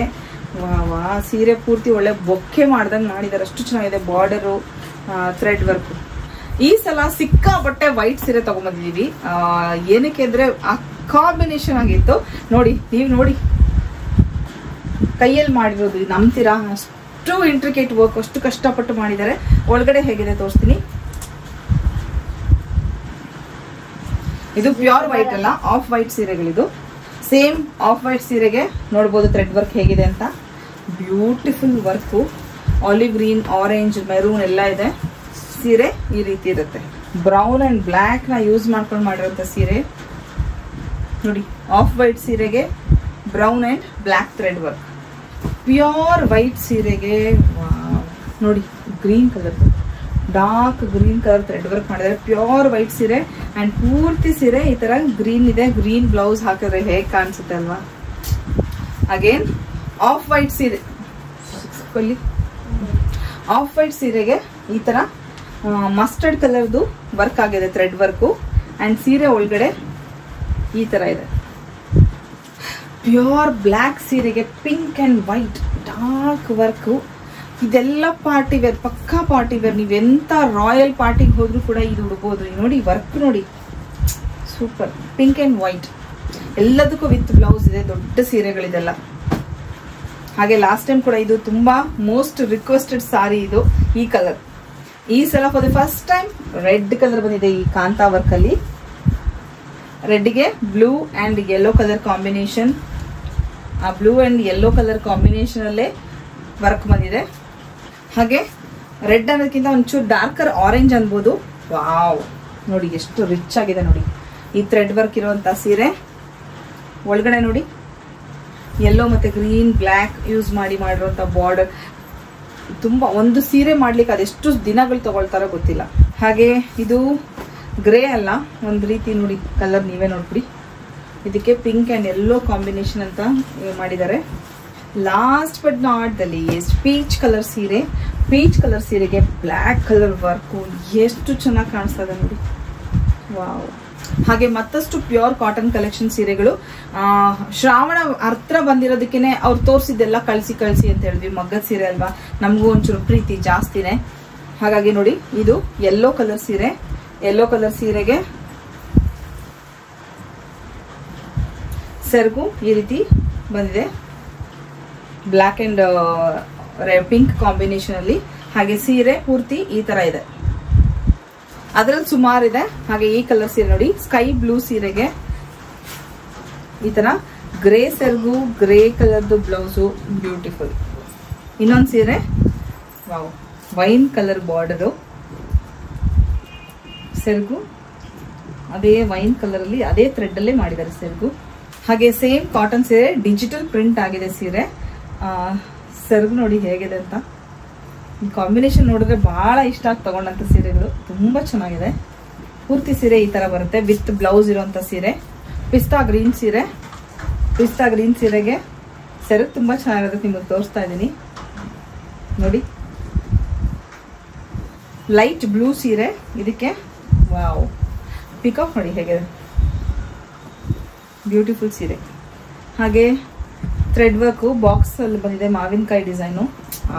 ವಾ, ಸೀರೆ ಪೂರ್ತಿ ಒಳ್ಳೆ ಬೊಕ್ಕೆ ಮಾಡ್ದಂಗೆ ಮಾಡಿದಾರೆ, ಅಷ್ಟು ಚೆನ್ನಾಗಿದೆ. Border, thread work. ಈ ಸಲ ಸಿಕ್ಕಾಪಟ್ಟೆ ವೈಟ್ ಸೀರೆ ತಗೊಂಡ್ಬಂದಿದೀವಿ. ಏನಕ್ಕೆ ಅಂದ್ರೆ ಆ ಕಾಂಬಿನೇಷನ್ ಆಗಿತ್ತು ನೋಡಿ. ನೀವು ನೋಡಿ, ಕೈಯಲ್ಲಿ ಮಾಡಿರೋದು, ನಂಬ್ತೀರಾ? ಅಷ್ಟು ಇಂಟ್ರಿಕೇಟ್ ವರ್ಕ್, ಅಷ್ಟು ಕಷ್ಟಪಟ್ಟು ಮಾಡಿದ್ದಾರೆ. ಒಳಗಡೆ ಹೇಗಿದೆ ತೋರಿಸ್ತೀನಿ. ಇದು ಪ್ಯೂರ್ ವೈಟ್ ಅಲ್ಲ, ಆಫ್ ವೈಟ್ ಸೀರೆಗಳಿದು. ಸೇಮ್ ಆಫ್ ವೈಟ್ ಸೀರೆಗೆ ನೋಡ್ಬೋದು ಥ್ರೆಡ್ ವರ್ಕ್ ಹೇಗಿದೆ ಅಂತ. Beautiful work, olive green, orange, maroon ಎಲ್ಲ ಇದೆ. ಸೀರೆ ಈ ರೀತಿ ಇರುತ್ತೆ. ಬ್ರೌನ್ ಅಂಡ್ ಬ್ಲ್ಯಾಕ್ ನ ಯೂಸ್ ಮಾಡ್ಕೊಂಡು ಮಾಡಿರೋಂಥ ಸೀರೆ ನೋಡಿ. ಆಫ್ ವೈಟ್ ಸೀರೆಗೆ brown and black thread work. Pure white ಸೀರೆಗೆ ನೋಡಿ green colour, dark green colour thread work ಮಾಡಿದ್ದಾರೆ. ಪ್ಯೂರ್ ವೈಟ್ ಸೀರೆ ಅಂಡ್ ಪೂರ್ತಿ ಸೀರೆ ಈ ತರ ಗ್ರೀನ್ ಇದೆ. ಗ್ರೀನ್ ಬ್ಲೌಸ್ ಹಾಕಿದ್ರೆ ಹೇಗೆ ಕಾಣಿಸುತ್ತೆ ಅಲ್ವಾ. ಅಗೇನ್ ಆಫ್ ವೈಟ್ ಸೀರೆ, ಆಫ್ ವೈಟ್ ಸೀರೆಗೆ ಈ ತರ ಮಸ್ಟರ್ಡ್ ಕಲರ್ದು ವರ್ಕ್ ಆಗಿದೆ, ಥ್ರೆಡ್ ವರ್ಕು. ಅಂಡ್ ಸೀರೆ ಒಳಗಡೆ ಈ ತರ ಇದೆ. ಪ್ಯೂರ್ ಬ್ಲ್ಯಾಕ್ ಸೀರೆಗೆ pink and white dark work. ಇದೆಲ್ಲ ಪಾರ್ಟಿ ವೇರ್, ಪಕ್ಕಾ ಪಾರ್ಟಿ ವೇರ್. ನೀವೆಂತ ರಾಯಲ್ ಪಾರ್ಟಿಗೆ ಹೋದ್ರು ಕೂಡ ಇದು ಉಡ್ಬೋದು. ನೋಡಿ ವರ್ಕ್ ನೋಡಿ, ಸೂಪರ್. ಪಿಂಕ್ ಅಂಡ್ ವೈಟ್ ಎಲ್ಲದಕ್ಕೂ ವಿತ್ ಬ್ಲೌಸ್ ಇದೆ. ದೊಡ್ಡ ಸೀರೆಗಳಿದೆಲ್ಲ. ಹಾಗೆ ಲಾಸ್ಟ್ ಟೈಮ್ ಕೂಡ ಇದು ತುಂಬಾ ಮೋಸ್ಟ್ ರಿಕ್ವೆಸ್ಟೆಡ್ ಸಾರಿ ಇದು, ಈ ಕಲರ್. ಈ ಸಲ for the first time red colour ಬಂದಿದೆ ಈ ಕಾಂತಾ ವರ್ಕ್ ಅಲ್ಲಿ. ರೆಡ್ಗೆ blue and yellow colour combination. ಆ blue and yellow colour combination ಅಲ್ಲೇ ವರ್ಕ್ ಬಂದಿದೆ. ಹಾಗೆ ರೆಡ್ ಅನ್ನೋದಕ್ಕಿಂತ ಒಂಚೂರು ಡಾರ್ಕರ್ ಆರೆಂಜ್ ಅನ್ಬೋದು. ವಾವ್, ನೋಡಿ ಎಷ್ಟು ರಿಚ್ ಆಗಿದೆ ನೋಡಿ ಈ ಥ್ರೆಡ್ ವರ್ಕ್ ಇರುವಂತ ಸೀರೆ. ಒಳಗಡೆ ನೋಡಿ ಯೆಲ್ಲೋ ಮತ್ತೆ ಗ್ರೀನ್ ಬ್ಲ್ಯಾಕ್ ಯೂಸ್ ಮಾಡಿರುವಂತ ಬಾರ್ಡರ್. ತುಂಬಾ ಒಂದು ಸೀರೆ ಮಾಡ್ಲಿಕ್ಕೆ ಅದೆಷ್ಟು ದಿನಗಳು ತಗೊಳ್ತಾರೋ ಗೊತ್ತಿಲ್ಲ. ಹಾಗೆ ಇದು ಗ್ರೇ ಅಲ್ಲ, ಒಂದು ರೀತಿ ನೋಡಿ ಕಲರ್ ನೀವೇ ನೋಡ್ಬಿಡಿ. ಇದಕ್ಕೆ ಪಿಂಕ್ ಅಂಡ್ ಯೆಲ್ಲೋ ಕಾಂಬಿನೇಷನ್ ಅಂತ ಮಾಡಿದ್ದಾರೆ. Last but not the least peach colour ಸೀರೆ. ಪೀಚ್ ಕಲರ್ ಸೀರೆಗೆ ಬ್ಲ್ಯಾಕ್ ಕಲರ್ ವರ್ಕು ಎಷ್ಟು ಚೆನ್ನಾಗಿ ಕಾಣಿಸ್ತದೆ ನೋಡಿ. ವಾವ್. ಹಾಗೆ ಮತ್ತಷ್ಟು ಪ್ಯೂರ್ ಕಾಟನ್ ಕಲೆಕ್ಷನ್ ಸೀರೆಗಳು. ಶ್ರಾವಣ ಹತ್ರ ಬಂದಿರೋದಕ್ಕೇನೆ ಅವ್ರು ತೋರಿಸಿದ್ದೆಲ್ಲ ಕಳಿಸಿ ಅಂತ ಹೇಳಿದ್ವಿ. ಮಗ್ಗದ ಸೀರೆ ಅಲ್ವಾ, ನಮಗೂ ಒಂಚೂರು ಪ್ರೀತಿ ಜಾಸ್ತಿನೇ. ಹಾಗಾಗಿ ನೋಡಿ ಇದು ಯೆಲ್ಲೋ ಕಲರ್ ಸೀರೆ. ಯೆಲ್ಲೋ ಕಲರ್ ಸೀರೆಗೆ ಸೆರಗು ಈ ರೀತಿ ಬಂದಿದೆ, ಬ್ಲ್ಯಾಕ್ ಅಂಡ್ ಪಿಂಕ್ ಕಾಂಬಿನೇಷನ್ ಅಲ್ಲಿ. ಹಾಗೆ ಸೀರೆ ಪೂರ್ತಿ ಈ ತರ ಇದೆ, ಅದ್ರಲ್ಲಿ ಸುಮಾರು ಇದೆ. ಹಾಗೆ ಈ ಕಲರ್ ಸೀರೆ ನೋಡಿ, ಸ್ಕೈ ಬ್ಲೂ ಸೀರೆಗೆ ಈ ತರ ಗ್ರೇ ಸೆರಗು, ಗ್ರೇ ಕಲರ್ದು ಬ್ಲೌಸು, ಬ್ಯೂಟಿಫುಲ್. ಇನ್ನೊಂದು ಸೀರೆ ವಾವ್, ವೈನ್ ಕಲರ್ ಬಾರ್ಡರು, ಸೆರಗು ಅದೇ ವೈನ್ ಕಲರ್ ಅಲ್ಲಿ ಅದೇ ಥ್ರೆಡ್ ಅಲ್ಲೇ ಮಾಡಿದ್ದಾರೆ ಸೆರಗು. ಹಾಗೆ ಸೇಮ್ ಕಾಟನ್ ಸೀರೆ, ಡಿಜಿಟಲ್ ಪ್ರಿಂಟ್ ಆಗಿದೆ ಸೀರೆ. ಸೆರಗು ನೋಡಿ ಹೇಗಿದೆ ಅಂತ. ಕಾಂಬಿನೇಷನ್ ನೋಡಿದ್ರೆ ಬಹಳ ಇಷ್ಟ ಆಗಿ ತಗೊಂಡಂತ ಸೀರೆಗಳು, ತುಂಬಾ ಚೆನ್ನಾಗಿದೆ. ಪೂರ್ತಿ ಸೀರೆ ಈ ತರ ಬರುತ್ತೆ ವಿತ್ ಬ್ಲೌಸ್ ಇರುವಂತ ಸೀರೆ. ಪಿಸ್ತಾ ಗ್ರೀನ್ ಸೀರೆ. ಪಿಸ್ತಾ ಗ್ರೀನ್ ಸೀರೆಗೆ ಸೆರಗು ತುಂಬಾ ಚೆನ್ನಾಗಿರುತ್ತೆ, ನಿಮಗೆ ತೋರಿಸ್ತಾ ಇದ್ದೀನಿ ನೋಡಿ. ಲೈಟ್ ಬ್ಲೂ ಸೀರೆ, ಇದಕ್ಕೆ ವಾವ್ ಪಿಕಾಕ್ ನೋಡಿ ಹೇಗಿದೆ, ಬ್ಯೂಟಿಫುಲ್ ಸೀರೆ. ಹಾಗೆ ಥ್ರೆಡ್ ವರ್ಕು ಬಾಕ್ಸ್ ಅಲ್ಲಿ ಬಂದಿದೆ, ಮಾವಿನಕಾಯಿ ಡಿಸೈನು.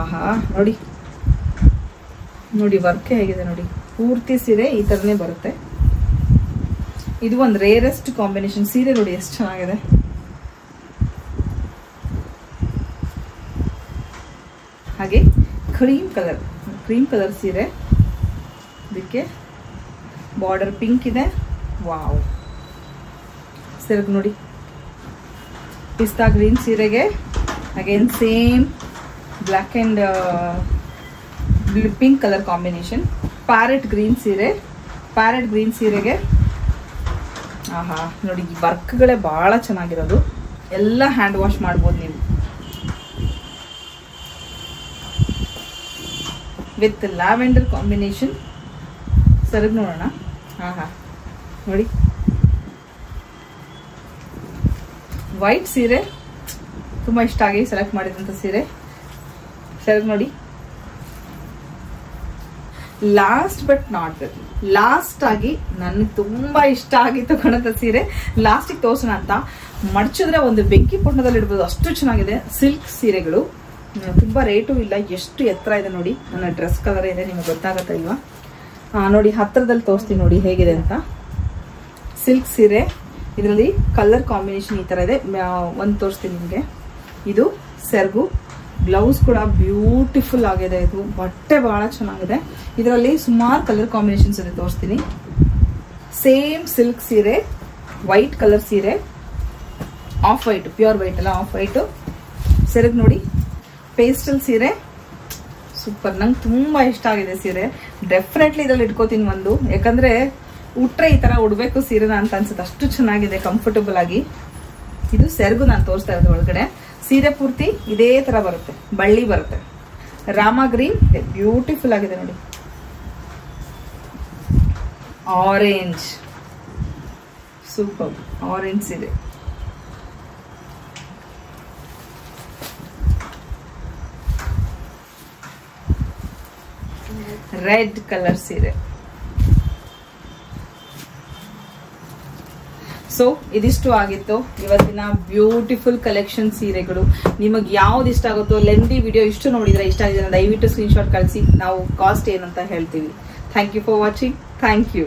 ಆಹಾ ನೋಡಿ ನೋಡಿ ವರ್ಕ್ ಹೇಗಿದೆ ನೋಡಿ. ಪೂರ್ತಿ ಸೀರೆ ಈ ತರನೇ ಬರುತ್ತೆ. ಇದು ಒಂದು ರೇರೆಸ್ಟ್ ಕಾಂಬಿನೇಷನ್ ಸೀರೆ ನೋಡಿ, ಎಷ್ಟು ಚೆನ್ನಾಗಿದೆ. ಹಾಗೆ ಕ್ರೀಮ್ ಕಲರ್ ಸೀರೆ, ಇದಕ್ಕೆ ಬಾರ್ಡರ್ ಪಿಂಕ್ ಇದೆ. ವಾವ್. ಸೆರಗು ನೋಡಿ, ಪಿಸ್ತಾ ಗ್ರೀನ್ ಸೀರೆಗೆ again same black and pink colour combination. Parrot green ಸೀರೆ. ಪ್ಯಾರೆಟ್ ಗ್ರೀನ್ ಸೀರೆಗೆ ಆಹಾ ನೋಡಿ, ಈ ವರ್ಕ್ಗಳೇ ಬಹಳ ಚೆನ್ನಾಗಿರೋದು. ಎಲ್ಲ ಹ್ಯಾಂಡ್ ವಾಶ್ ಮಾಡ್ಬೋದು ನೀವು. With lavender combination. ಸೆರಗು ನೋಡೋಣ. ಆಹಾ ನೋಡಿ, ವೈಟ್ ಸೀರೆ ತುಂಬಾ ಇಷ್ಟ ಆಗಿ ಸೆಲೆಕ್ಟ್ ಮಾಡಿದಂತ ಸೀರೆ. ಸೆರಗು ನೋಡಿ. ಲಾಸ್ಟ್ ಬಟ್ ನಾಟ್ ಲಾಸ್ಟ್ ಆಗಿ ನನಗೆ ತುಂಬಾ ಇಷ್ಟ ಆಗಿ ತಗೊಂಡಂತ ಸೀರೆ ಲಾಸ್ಟಿಗೆ ತೋರ್ಸೋಣ ಅಂತ. ಮಡಚಿದ್ರೆ ಒಂದು ಬೆಂಕಿ ಪೊಟ್ಟಣದಲ್ಲಿ ಇಡ್ಬೋದು, ಅಷ್ಟು ಚೆನ್ನಾಗಿದೆ. ಸಿಲ್ಕ್ ಸೀರೆಗಳು ತುಂಬಾ ರೇಟು ಇಲ್ಲ, ಎಷ್ಟು ಎತ್ತರ ಇದೆ ನೋಡಿ. ನನ್ನ ಡ್ರೆಸ್ ಕಲರ್ ಇದೆ, ನಿಮಗೆ ಗೊತ್ತಾಗತ್ತಾ ಇಲ್ವಾ? ನೋಡಿ ಹತ್ರದಲ್ಲಿ ತೋರಿಸ್ತೀನಿ ನೋಡಿ ಹೇಗಿದೆ ಅಂತ. ಸಿಲ್ಕ್ ಸೀರೆ, ಇದರಲ್ಲಿ ಕಲರ್ ಕಾಂಬಿನೇಷನ್ ಈ ತರ ಇದೆ. ಒಂದು ತೋರಿಸ್ತೀನಿ ನಿಮಗೆ. ಇದು ಸೆರಗು, ಬ್ಲೌಸ್ ಕೂಡ ಬ್ಯೂಟಿಫುಲ್ ಆಗಿದೆ. ಇದು ಬಟ್ಟೆ ಬಹಳ ಚೆನ್ನಾಗಿದೆ. ಇದರಲ್ಲಿ ಸುಮಾರು ಕಲರ್ ಕಾಂಬಿನೇಷನ್ಸ್ ಇದೆ, ತೋರಿಸ್ತೀನಿ. ಸೇಮ್ ಸಿಲ್ಕ್ ಸೀರೆ, ವೈಟ್ ಕಲರ್ ಸೀರೆ, ಆಫ್ ವೈಟ್, ಪ್ಯೂರ್ ವೈಟ್ ಅಲ್ಲ, ಆಫ್ ವೈಟ್. ಸೆರಗು ನೋಡಿ, ಪೇಸ್ಟಲ್ ಸೀರೆ, ಸೂಪರ್. ನಂಗೆ ತುಂಬಾ ಇಷ್ಟ ಆಗಿದೆ ಸೀರೆ. ಡೆಫಿನೆಟ್ಲಿ ಇದ್ರಲ್ಲಿ ಇಟ್ಕೋತೀನಿ ಒಂದು, ಯಾಕಂದ್ರೆ ಉಟ್ರೆ ಈ ತರ ಉಡ್ಬೇಕು ಸೀರೆನ ಅಂತ ಅನ್ಸುತ್ತೆ, ಅಷ್ಟು ಚೆನ್ನಾಗಿದೆ ಕಂಫರ್ಟಬಲ್ ಆಗಿ. ಇದು ಸೆರಗು ನಾನು ತೋರಿಸ್ತಾ ಇರೋದು ಒಳಗಡೆ. ಸೀರೆ ಪೂರ್ತಿ ಇದೇ ತರ ಬರುತ್ತೆ, ಬಳ್ಳಿ ಬರುತ್ತೆ. ರಾಮ ಗ್ರೀನ್ ಬ್ಯೂಟಿಫುಲ್ ಆಗಿದೆ ನೋಡಿ. ಆರೆಂಜ್, ಸೂಪರ್ ಆರೆಂಜ್ ಸೀರೆ. ರೆಡ್ ಕಲರ್ ಸೀರೆ. ಸೊ ಇದಿಷ್ಟು ಆಗಿತ್ತು ಇವತ್ತಿನ ಬ್ಯೂಟಿಫುಲ್ ಕಲೆಕ್ಷನ್ ಸೀರೆಗಳು. ನಿಮಗೆ ಯಾವ್ದು ಇಷ್ಟ ಆಗುತ್ತೋ, ಲೆಂದಿ ವಿಡಿಯೋ ಇಷ್ಟು ನೋಡಿದ್ರೆ ಇಷ್ಟ ಆಗಿದೆ ದಯವಿಟ್ಟು ಸ್ಕ್ರೀನ್ ಶಾಟ್ ಕಳಿಸಿ, ನಾವು ಕಾಸ್ಟ್ ಏನಂತ ಹೇಳ್ತೀವಿ. Thank you for watching. Thank you.